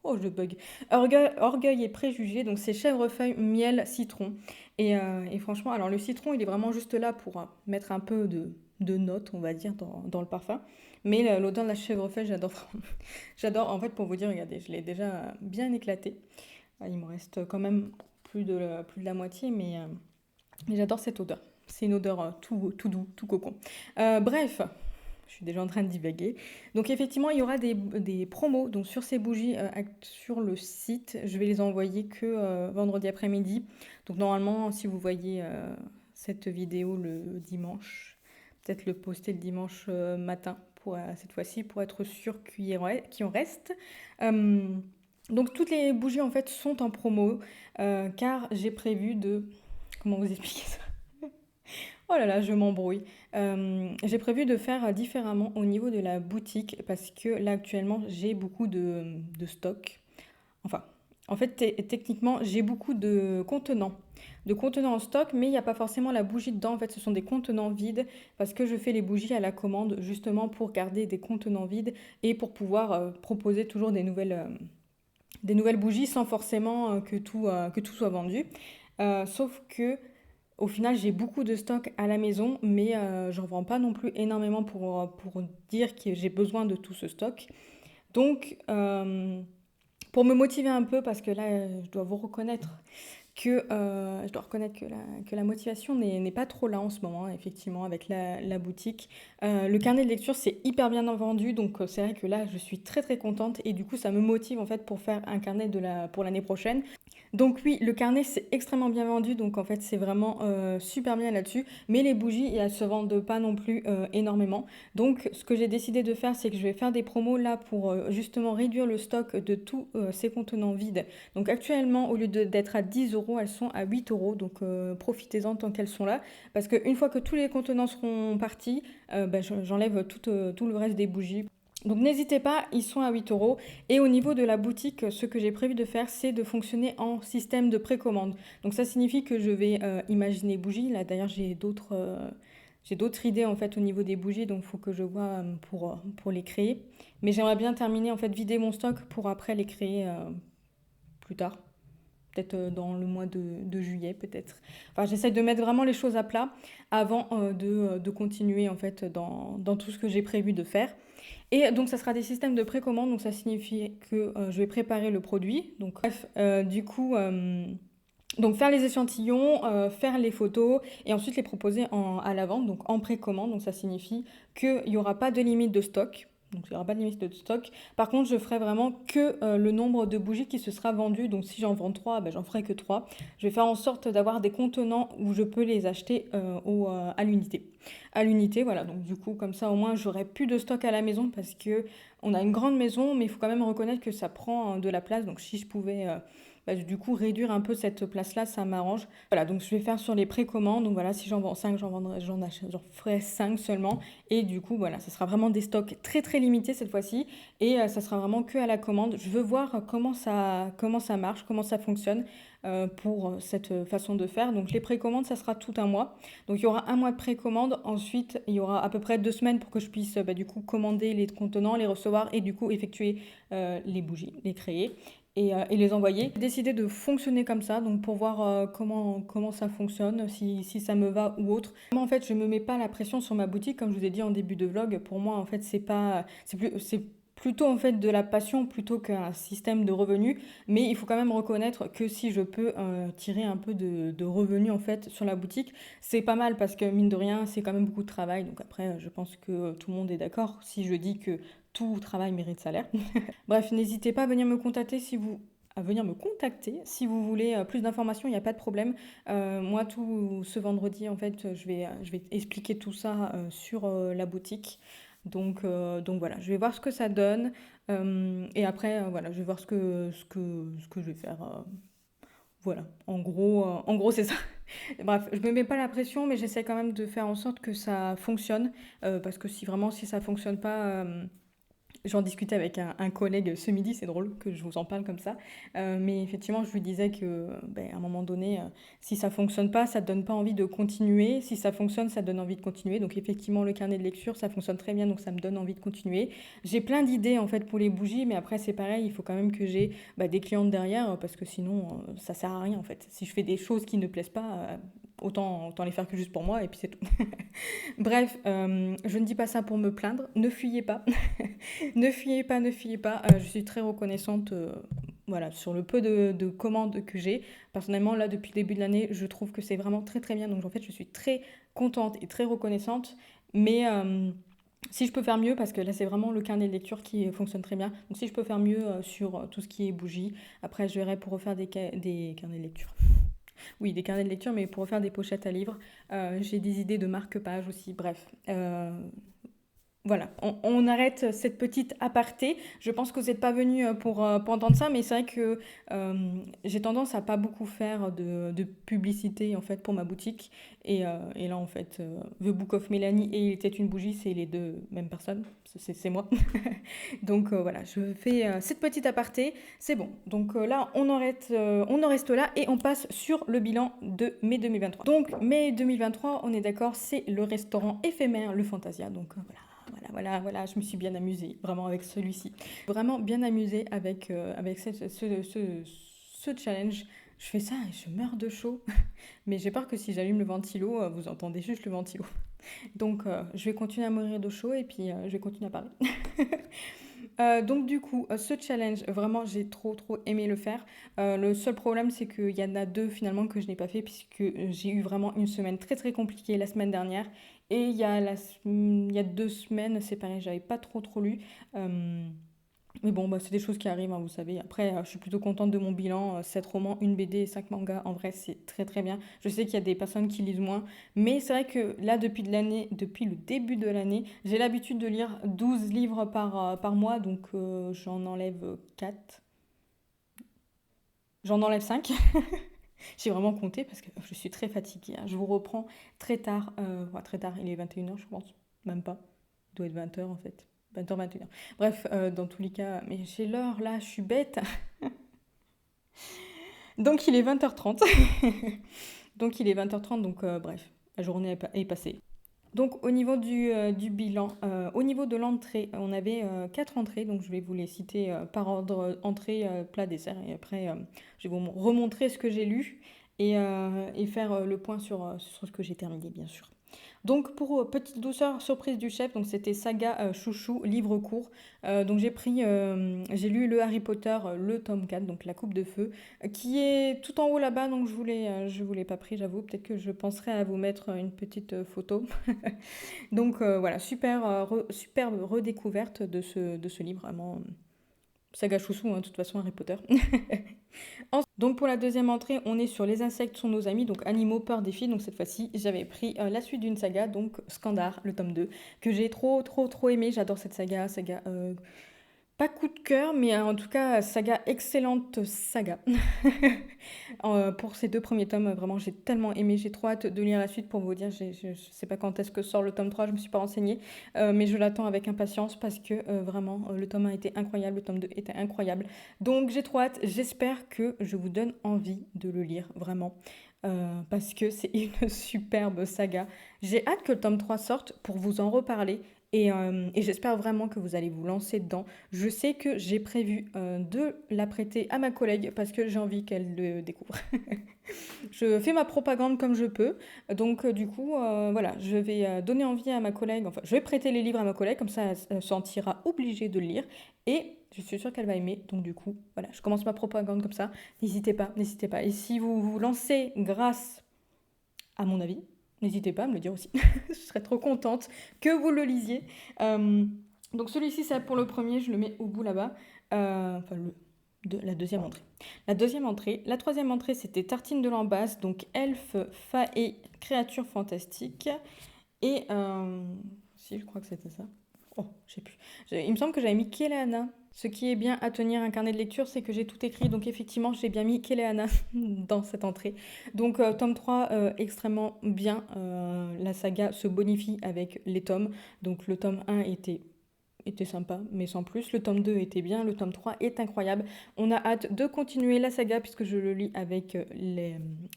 Speaker 1: Oh, je bug. Orgueil et Préjugés, donc c'est chèvrefeuille, miel, citron. Et franchement, alors le citron, il est vraiment juste là pour mettre un peu de notes, on va dire, dans le parfum. Mais l'odeur de la chèvrefeuille, j'adore. J'adore. En fait, pour vous dire, regardez, je l'ai déjà bien éclaté. Il me reste quand même plus de la moitié, mais j'adore cette odeur. C'est une odeur tout doux, tout cocon. Bref, je suis déjà en train de divaguer. Donc effectivement, il y aura des promos donc sur ces bougies sur le site. Je vais les envoyer que vendredi après-midi. Donc normalement, si vous voyez cette vidéo le dimanche, peut-être le poster le dimanche matin cette fois-ci pour être sûr qu'il en reste. Donc toutes les bougies en fait sont en promo car j'ai prévu de... Comment vous expliquer ça? Oh là là, je m'embrouille. J'ai prévu de faire différemment au niveau de la boutique parce que là actuellement j'ai beaucoup de stock. Enfin, en fait techniquement j'ai beaucoup de contenants en stock, mais il n'y a pas forcément la bougie dedans. En fait, ce sont des contenants vides parce que je fais les bougies à la commande justement pour garder des contenants vides et pour pouvoir proposer toujours des nouvelles bougies sans forcément que tout soit vendu. Sauf que au final, j'ai beaucoup de stock à la maison, mais j'en vends pas non plus énormément pour dire que j'ai besoin de tout ce stock. Donc, pour me motiver un peu, parce que là, je dois reconnaître que la motivation n'est pas trop là en ce moment, effectivement, avec la boutique. Le carnet de lecture, c'est hyper bien vendu, donc c'est vrai que là, je suis très très contente et du coup, ça me motive en fait pour faire un carnet pour l'année prochaine. Donc oui, le carnet, c'est extrêmement bien vendu, donc en fait, c'est vraiment super bien là-dessus. Mais les bougies, elles se vendent pas non plus énormément. Donc, ce que j'ai décidé de faire, c'est que je vais faire des promos là pour justement réduire le stock de tous ces contenants vides. Donc actuellement, au lieu d'être à 10 euros, elles sont à 8 euros. Donc profitez-en tant qu'elles sont là. Parce qu'une fois que tous les contenants seront partis, j'enlève tout le reste des bougies. Donc n'hésitez pas, ils sont à 8 euros. Et au niveau de la boutique, ce que j'ai prévu de faire, c'est de fonctionner en système de précommande. Donc ça signifie que je vais imaginer bougies. Là d'ailleurs j'ai d'autres idées en fait au niveau des bougies, donc il faut que je vois pour les créer. Mais j'aimerais bien terminer en fait, vider mon stock pour après les créer plus tard. Peut-être dans le mois de juillet, peut-être. Enfin, j'essaie de mettre vraiment les choses à plat avant de continuer en fait dans tout ce que j'ai prévu de faire. Et donc, ça sera des systèmes de précommande. Donc, ça signifie que je vais préparer le produit. Donc, bref, du coup, donc faire les échantillons, faire les photos et ensuite les proposer à la vente, donc en précommande. Donc, ça signifie qu'il n'y aura pas de limite de stock. Donc, il n'y aura pas de limite de stock. Par contre, je ferai vraiment que le nombre de bougies qui se sera vendu. Donc, si j'en vends 3, j'en ferai que 3. Je vais faire en sorte d'avoir des contenants où je peux les acheter à l'unité. À l'unité, voilà. Donc, du coup, comme ça, au moins, j'aurai plus de stock à la maison parce que on a une grande maison, mais il faut quand même reconnaître que ça prend de la place. Donc, si je pouvais du coup réduire un peu cette place-là, ça m'arrange. Voilà, donc je vais faire sur les précommandes. Donc voilà, si j'en vends 5, j'en ferai 5 seulement. Et du coup, voilà, ça sera vraiment des stocks très très limités cette fois-ci. Et ça sera vraiment que à la commande. Je veux voir comment ça marche, comment ça fonctionne pour cette façon de faire. Donc les précommandes, ça sera tout un mois. Donc il y aura un mois de précommande. Ensuite, il y aura à peu près 2 semaines pour que je puisse du coup commander les contenants, les recevoir et du coup effectuer les bougies, les créer et les envoyer. J'ai décidé de fonctionner comme ça, donc pour voir comment ça fonctionne, si ça me va ou autre. Moi, en fait, je me mets pas la pression sur ma boutique, comme je vous ai dit en début de vlog. Pour moi, en fait, c'est plutôt en fait de la passion plutôt qu'un système de revenus. Mais il faut quand même reconnaître que si je peux tirer un peu de revenus en fait sur la boutique, c'est pas mal parce que mine de rien, c'est quand même beaucoup de travail. Donc après, je pense que tout le monde est d'accord si je dis que tout travail mérite salaire. Bref, n'hésitez pas à venir me contacter si vous voulez plus d'informations, il n'y a pas de problème. Moi, tout ce vendredi, en fait, je vais expliquer tout ça sur la boutique. Donc voilà, je vais voir ce que ça donne. Et après, voilà, je vais voir ce que je vais faire. Voilà, en gros, c'est ça. Bref, je me mets pas la pression, mais j'essaie quand même de faire en sorte que ça fonctionne. Parce que si ça fonctionne pas, j'en discutais avec un collègue ce midi, c'est drôle que je vous en parle comme ça. Mais effectivement, je lui disais que, ben, à un moment donné, si ça fonctionne pas, ça donne pas envie de continuer. Si ça fonctionne, ça donne envie de continuer. Donc effectivement, le carnet de lecture, ça fonctionne très bien, donc ça me donne envie de continuer. J'ai plein d'idées en fait pour les bougies, mais après c'est pareil, il faut quand même que j'ai des clientes derrière, parce que sinon, ça sert à rien en fait. Si je fais des choses qui ne plaisent pas, autant les faire que juste pour moi, et puis c'est tout. Bref, je ne dis pas ça pour me plaindre. Ne fuyez pas. Ne fuyez pas, ne fuyez pas. Je suis très reconnaissante voilà, sur le peu de commandes que j'ai. Personnellement, là, depuis le début de l'année, je trouve que c'est vraiment très très bien. Donc en fait, je suis très contente et très reconnaissante. Mais si je peux faire mieux, parce que là, c'est vraiment le carnet de lecture qui fonctionne très bien. Donc si je peux faire mieux sur tout ce qui est bougies, après, je verrai pour refaire des carnets de lecture. Oui, des carnets de lecture, mais pour refaire des pochettes à livres. J'ai des idées de marque-page aussi. Bref, voilà, on arrête cette petite aparté. Je pense que vous n'êtes pas venu pour entendre ça, mais c'est vrai que j'ai tendance à pas beaucoup faire de publicité en fait pour ma boutique. Et là en fait, The Book of Melanie et Il était une bougie, c'est les deux mêmes personnes, c'est moi. Donc voilà, je fais cette petite aparté, c'est bon. Donc là, on en reste là et on passe sur le bilan de mai 2023. Donc mai 2023, on est d'accord, c'est le restaurant éphémère, le Fantasia. Donc voilà, je me suis bien amusée, vraiment avec celui-ci. Vraiment bien amusée avec ce challenge. Je fais ça et je meurs de chaud. Mais j'ai peur que si j'allume le ventilo, vous entendez juste le ventilo. Donc je vais continuer à mourir de chaud et puis je vais continuer à parler. Donc du coup, ce challenge, vraiment, j'ai trop trop aimé le faire. Le seul problème, c'est qu'il y en a deux finalement que je n'ai pas fait puisque j'ai eu vraiment une semaine très très compliquée la semaine dernière. Et il y a 2 semaines, c'est pareil, j'avais pas trop trop lu. Euh, mais bon, c'est des choses qui arrivent, hein, vous savez. Après, je suis plutôt contente de mon bilan. 7 romans, une BD et 5 mangas. En vrai, c'est très très bien. Je sais qu'il y a des personnes qui lisent moins. Mais c'est vrai que là, depuis le début de l'année, j'ai l'habitude de lire 12 livres par mois. Donc, j'en enlève 4. J'en enlève 5. J'ai vraiment compté parce que je suis très fatiguée, hein. Je vous reprends très tard. Très tard, il est 21 heures, je pense. Même pas. Il doit être 20 heures en fait. 20 heures, 21 heures. Bref, dans tous les cas, mais j'ai l'heure là, je suis bête. Donc il est 20h30. Donc il est 20h30, donc bref, la journée est passée. Donc au niveau du bilan, au niveau de l'entrée, on avait 4 entrées, donc je vais vous les citer par ordre entrée, plat, dessert, et après je vais vous remontrer ce que j'ai lu et faire le point sur ce que j'ai terminé, bien sûr. Donc pour petite douceur, surprise du chef, donc c'était Saga Chouchou, livre court. Donc j'ai lu le Harry Potter, le tome 4, donc La Coupe de Feu, qui est tout en haut là-bas, donc je vous l'ai pas pris, j'avoue. Peut-être que je penserai à vous mettre une petite photo. Donc voilà, superbe redécouverte de ce livre, vraiment. Saga Chouchou, hein, de toute façon Harry Potter. Donc pour la deuxième entrée, on est sur Les insectes sont nos amis, donc animaux, peur des filles. Donc cette fois-ci, j'avais pris la suite d'une saga, donc Scandar, le tome 2, que j'ai trop trop trop aimé. J'adore cette saga pas coup de cœur, mais en tout cas, saga, excellente saga. Pour ces 2 premiers tomes, vraiment, j'ai tellement aimé. J'ai trop hâte de lire la suite pour vous dire. Je ne sais pas quand est-ce que sort le tome 3, je ne me suis pas renseignée. Mais je l'attends avec impatience parce que vraiment, le tome 1 était incroyable, le tome 2 était incroyable. Donc j'ai trop hâte. J'espère que je vous donne envie de le lire, vraiment. Parce que c'est une superbe saga. J'ai hâte que le tome 3 sorte pour vous en reparler Et j'espère vraiment que vous allez vous lancer dedans. Je sais que j'ai prévu de la prêter à ma collègue parce que j'ai envie qu'elle le découvre. Je fais ma propagande comme je peux. Donc, du coup, voilà, je vais donner envie à ma collègue, enfin, je vais prêter les livres à ma collègue, comme ça, elle se sentira obligée de le lire. Et je suis sûre qu'elle va aimer. Donc, du coup, voilà, je commence ma propagande comme ça. N'hésitez pas, n'hésitez pas. Et si vous vous lancez grâce à mon avis, n'hésitez pas à me le dire aussi. Je serais trop contente que vous le lisiez. Euh, donc, celui-ci, c'est pour le premier, je le mets au bout là-bas. Enfin, la deuxième entrée. La deuxième entrée. La troisième entrée, c'était Tartine de Lambasse, donc elfe, fa et créatures fantastiques. Et si, je crois que c'était ça. Oh, je sais plus. Il me semble que j'avais mis Kéléana. Ce qui est bien à tenir un carnet de lecture, c'est que j'ai tout écrit. Donc effectivement, j'ai bien mis Kéléana dans cette entrée. Donc tome 3, extrêmement bien. La saga se bonifie avec les tomes. Donc le tome 1 était sympa, mais sans plus. Le tome 2 était bien, le tome 3 est incroyable. On a hâte de continuer la saga puisque je le lis avec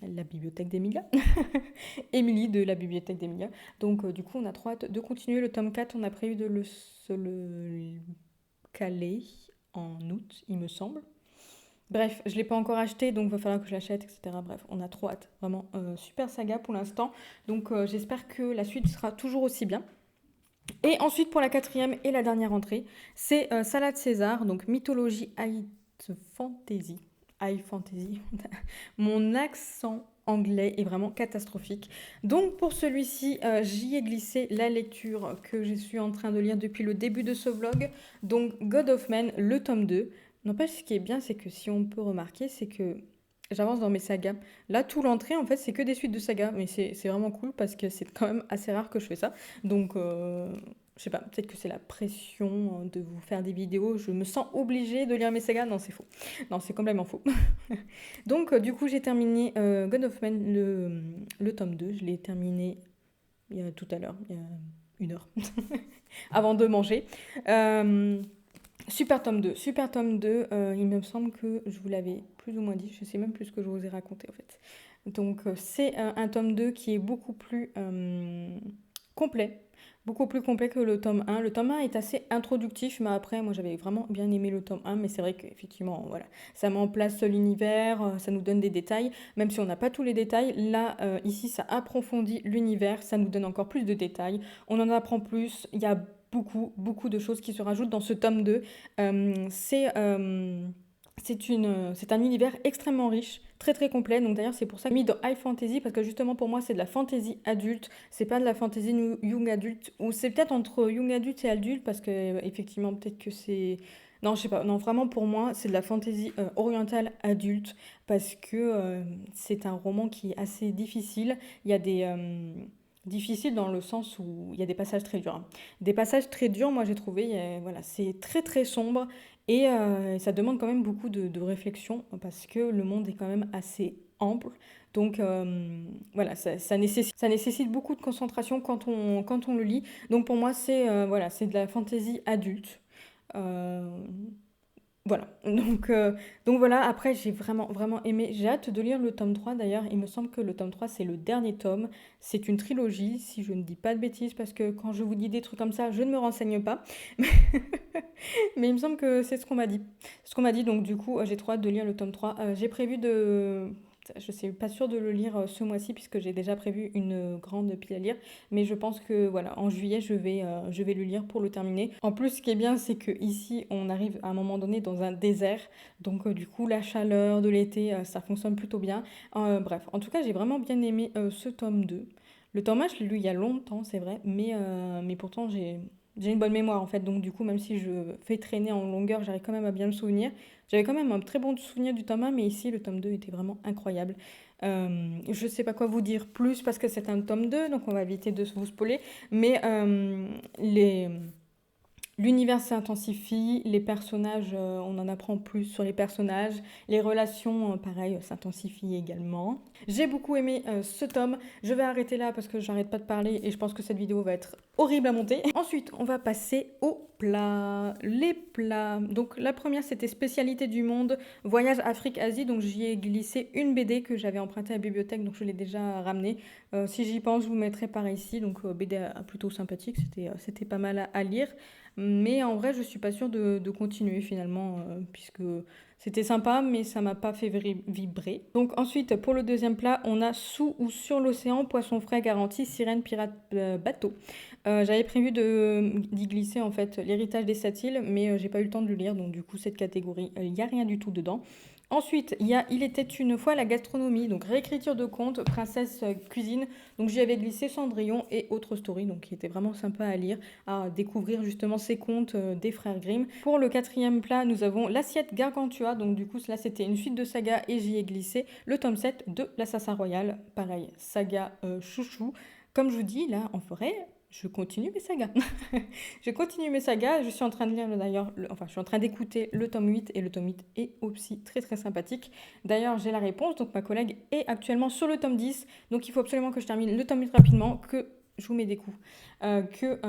Speaker 1: la bibliothèque d'Emilia. Émilie de la bibliothèque d'Emilia. Donc du coup, on a trop hâte de continuer. Le tome 4, on a prévu de le caler en août, il me semble. Bref, je ne l'ai pas encore acheté, donc il va falloir que je l'achète, etc. Bref, on a trop hâte. Vraiment, super saga pour l'instant. Donc j'espère que la suite sera toujours aussi bien. Et ensuite, pour la quatrième et la dernière entrée, c'est Salade César, donc mythologie high fantasy. High fantasy. Mon accent anglais est vraiment catastrophique. Donc pour celui-ci, j'y ai glissé la lecture que je suis en train de lire depuis le début de ce vlog. Donc God of Man, le tome 2. N'empêche, ce qui est bien, c'est que si on peut remarquer, c'est que j'avance dans mes sagas. Là, tout l'entrée, en fait, c'est que des suites de sagas. Mais c'est vraiment cool parce que c'est quand même assez rare que je fais ça. Donc, je sais pas, peut-être que c'est la pression de vous faire des vidéos. Je me sens obligée de lire mes sagas. Non, c'est faux. Non, c'est complètement faux. Donc, du coup, j'ai terminé God of Man, le tome 2. Je l'ai terminé tout à l'heure, il y a 1 heure, avant de manger. Super tome 2, super tome 2, il me semble que je vous l'avais plus ou moins dit, je sais même plus ce que je vous ai raconté en fait. Donc c'est un tome 2 qui est complet, beaucoup plus complet que le tome 1. Le tome 1 est assez introductif, mais après moi j'avais vraiment bien aimé le tome 1, mais c'est vrai qu'effectivement voilà, ça met en place l'univers, ça nous donne des détails, même si on n'a pas tous les détails, là ici ça approfondit l'univers, ça nous donne encore plus de détails, on en apprend plus, il y a beaucoup de choses qui se rajoutent dans ce tome 2. C'est un univers extrêmement riche, très complet. Donc d'ailleurs, c'est pour ça que j'ai mis dans High Fantasy, parce que justement pour moi, c'est de la fantasy adulte. C'est pas de la fantasy young adulte, ou c'est peut-être entre young adulte et adulte, parce que effectivement, peut-être que c'est. Non, je sais pas. Non, vraiment pour moi, c'est de la fantasy orientale adulte, parce que c'est un roman qui est assez difficile. Il y a des. Difficile dans le sens où il y a des passages très durs, hein. Des passages très durs, moi j'ai trouvé, voilà, c'est très sombre et ça demande quand même beaucoup de réflexion parce que le monde est quand même assez ample. Donc voilà, ça nécessite beaucoup de concentration quand on le lit. Donc pour moi, voilà, c'est de la fantaisie adulte. Euh, voilà, donc voilà, après j'ai vraiment aimé, j'ai hâte de lire le tome 3 d'ailleurs, il me semble que le tome 3 c'est le dernier tome, c'est une trilogie si je ne dis pas de bêtises parce que quand je vous dis des trucs comme ça, je ne me renseigne pas, mais il me semble que c'est ce qu'on m'a dit. Ce qu'on m'a dit, donc du coup j'ai trop hâte de lire le tome 3. J'ai prévu de... Je ne suis pas sûre de le lire ce mois-ci puisque j'ai déjà prévu une grande pile à lire. Mais je pense que voilà, en juillet, je vais le lire pour le terminer. En plus, ce qui est bien, c'est que ici, on arrive à un moment donné dans un désert. Donc du coup, la chaleur de l'été, ça fonctionne plutôt bien. Bref, en tout cas, j'ai vraiment bien aimé ce tome 2. Le tome 1, je l'ai lu il y a longtemps, c'est vrai. Mais pourtant, j'ai une bonne mémoire en fait. Donc du coup, même si je fais traîner en longueur, j'arrive quand même à bien me souvenir. J'avais quand même un très bon souvenir du tome 1, mais ici, le tome 2 était vraiment incroyable. Je sais pas quoi vous dire plus parce que c'est un tome 2, donc on va éviter de vous spoiler. Mais L'univers s'intensifie, les personnages, on en apprend plus sur les personnages, les relations, pareil, s'intensifient également. J'ai beaucoup aimé ce tome, je vais arrêter là parce que j'arrête pas de parler et je pense que cette vidéo va être horrible à monter. Ensuite, on va passer aux plats. Les plats. Donc la première, c'était spécialité du monde, voyage Afrique-Asie, donc j'y ai glissé une BD que j'avais empruntée à la bibliothèque, donc je l'ai déjà ramenée. Si j'y pense, je vous mettrai par ici, donc BD plutôt sympathique, c'était pas mal à lire. Mais en vrai, je suis pas sûre de continuer finalement, puisque c'était sympa, mais ça m'a pas fait vibrer. Donc ensuite, pour le deuxième plat, on a sous ou sur l'océan, poisson frais garanti, sirène, pirate, bateau. J'avais prévu d'y glisser en fait l'héritage des 7 îles, mais j'ai pas eu le temps de le lire, donc du coup cette catégorie, il n'y a rien du tout dedans. Ensuite, il y a Il était une fois la gastronomie, donc réécriture de contes, princesse cuisine. Donc j'y avais glissé Cendrillon et autres stories, donc qui était vraiment sympa à lire, à découvrir justement ces contes des frères Grimm. Pour le quatrième plat, nous avons l'assiette Gargantua, donc du coup là c'était une suite de saga et j'y ai glissé le tome 7 de l'Assassin Royal. Pareil, saga chouchou. Comme je vous dis, là en forêt, je continue mes sagas. Je continue mes sagas. Je suis en train de lire d'ailleurs, enfin, je suis en train d'écouter le tome 8 et le tome 8 est aussi très très sympathique. D'ailleurs, j'ai la réponse. Donc, ma collègue est actuellement sur le tome 10. Donc, il faut absolument que je termine le tome 8 rapidement, que je vous mets des coups, que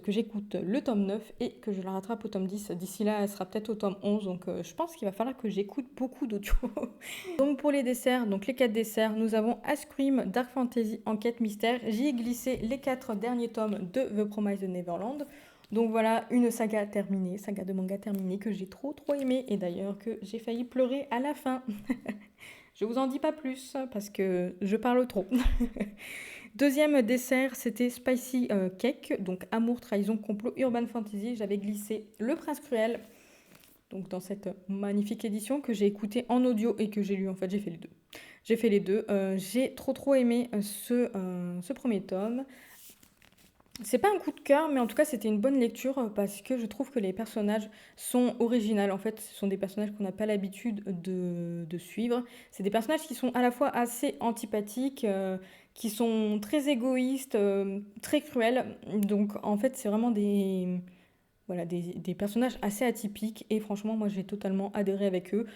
Speaker 1: j'écoute le tome 9 et que je la rattrape au tome 10. D'ici là, elle sera peut-être au tome 11. Donc, je pense qu'il va falloir que j'écoute beaucoup d'audio. Donc pour les desserts, donc les 4 desserts, nous avons Ice Cream, Dark Fantasy, Enquête Mystère. J'y ai glissé les 4 derniers tomes de The Promised Neverland. Donc voilà, une saga terminée, saga de manga terminée que j'ai trop aimé et d'ailleurs que j'ai failli pleurer à la fin. Je vous en dis pas plus parce que je parle trop. Deuxième dessert, c'était Spicy Cake, donc amour, trahison, complot, urban fantasy. J'avais glissé Le Prince Cruel, donc dans cette magnifique édition que j'ai écoutée en audio et que j'ai lu. En fait, j'ai fait les deux. J'ai fait les deux. J'ai trop aimé ce premier tome. C'est pas un coup de cœur, mais en tout cas, c'était une bonne lecture parce que je trouve que les personnages sont originaux. En fait, ce sont des personnages qu'on n'a pas l'habitude de suivre. C'est des personnages qui sont à la fois assez antipathiques, qui sont très égoïstes, très cruels. Donc, en fait, c'est vraiment des personnages assez atypiques et franchement moi j'ai totalement adhéré avec eux.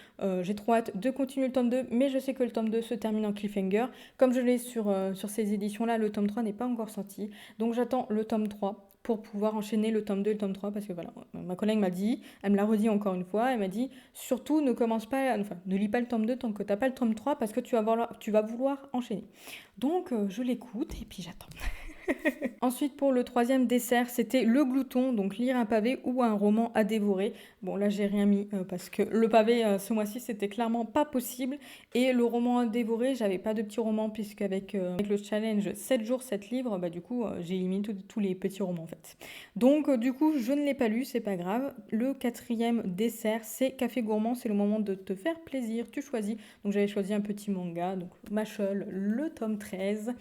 Speaker 1: J'ai trop hâte de continuer le tome 2, mais je sais que le tome 2 se termine en cliffhanger. Comme je l'ai sur ces éditions là, le tome 3 n'est pas encore sorti, donc j'attends le tome 3 pour pouvoir enchaîner le tome 2 et le tome 3 parce que voilà, ma collègue m'a dit, elle me l'a redit encore une fois, elle m'a dit surtout ne lis pas le tome 2 tant que t'as pas le tome 3 parce que tu vas vouloir enchaîner. Donc je l'écoute et puis j'attends. Ensuite, pour le troisième dessert, c'était le glouton, donc lire un pavé ou un roman à dévorer. Bon, là, j'ai rien mis parce que le pavé, ce mois-ci, c'était clairement pas possible. Et le roman à dévorer, j'avais pas de petit roman puisque avec le challenge 7 jours, 7 livres, bah, du coup, j'ai éliminé tous les petits romans en fait. Donc, du coup, je ne l'ai pas lu, c'est pas grave. Le quatrième dessert, c'est Café Gourmand, c'est le moment de te faire plaisir, tu choisis. Donc, j'avais choisi un petit manga, donc Machol, le tome 13.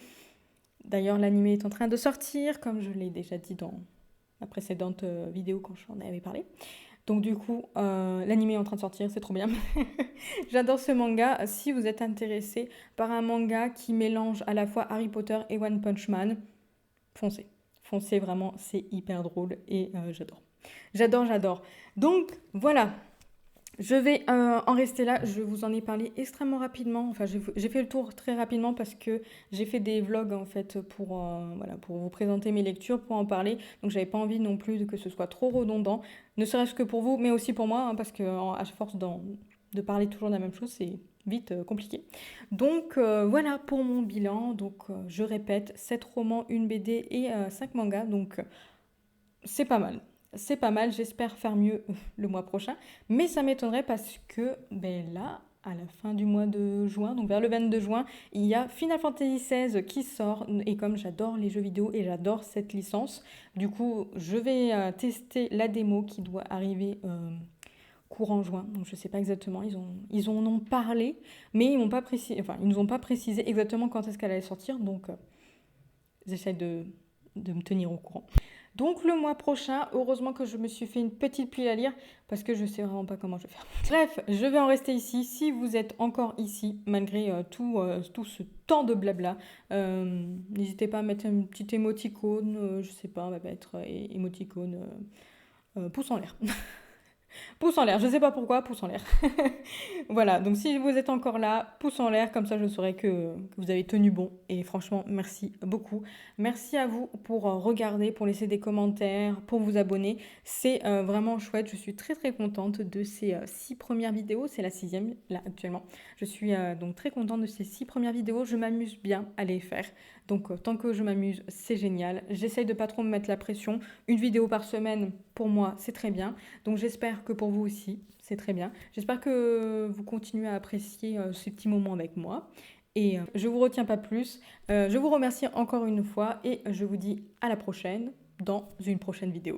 Speaker 1: D'ailleurs, l'anime est en train de sortir, comme je l'ai déjà dit dans la précédente vidéo quand j'en avais parlé. Donc du coup, l'anime est en train de sortir, c'est trop bien. J'adore ce manga. Si vous êtes intéressé par un manga qui mélange à la fois Harry Potter et One Punch Man, foncez. Foncez vraiment, c'est hyper drôle et j'adore. J'adore. Donc voilà, je vais en rester là. Je vous en ai parlé extrêmement rapidement. Enfin, j'ai fait le tour très rapidement parce que j'ai fait des vlogs en fait pour vous présenter mes lectures, pour en parler. Donc, j'avais pas envie non plus que ce soit trop redondant, ne serait-ce que pour vous, mais aussi pour moi, hein, parce que à force de parler toujours de la même chose, c'est vite compliqué. Donc, voilà pour mon bilan. Donc, je répète, 7 romans, une BD et 5 mangas. Donc, c'est pas mal. C'est pas mal, j'espère faire mieux le mois prochain. Mais ça m'étonnerait parce que là, à la fin du mois de juin, donc vers le 22 juin, il y a Final Fantasy XVI qui sort. Et comme j'adore les jeux vidéo et j'adore cette licence, du coup, je vais tester la démo qui doit arriver courant juin. Donc je sais pas exactement, ils en ont parlé, mais ils m'ont pas précisé, enfin, ils nous ont pas précisé exactement quand est-ce qu'elle allait sortir. Donc j'essaie de me tenir au courant. Donc le mois prochain, heureusement que je me suis fait une petite pile à lire parce que je sais vraiment pas comment je vais faire. Bref, je vais en rester ici. Si vous êtes encore ici, malgré tout ce temps de blabla, n'hésitez pas à mettre une petite émoticône, je sais pas, on va mettre émoticône pouce en l'air. Pouce en l'air, je sais pas pourquoi, pouce en l'air. Voilà, donc si vous êtes encore là, pouce en l'air, comme ça je saurai que vous avez tenu bon. Et franchement, merci beaucoup. Merci à vous pour regarder, pour laisser des commentaires, pour vous abonner. C'est vraiment chouette. Je suis très très contente de ces 6 premières vidéos. C'est la 6e là actuellement. Je suis donc très contente de ces 6 premières vidéos. Je m'amuse bien à les faire. Donc tant que je m'amuse, c'est génial. J'essaye de pas trop me mettre la pression. Une vidéo par semaine, pour moi, c'est très bien. Donc j'espère que pour vous aussi, c'est très bien. J'espère que vous continuez à apprécier ces petits moments avec moi. Et je vous retiens pas plus. Je vous remercie encore une fois et je vous dis à la prochaine dans une prochaine vidéo.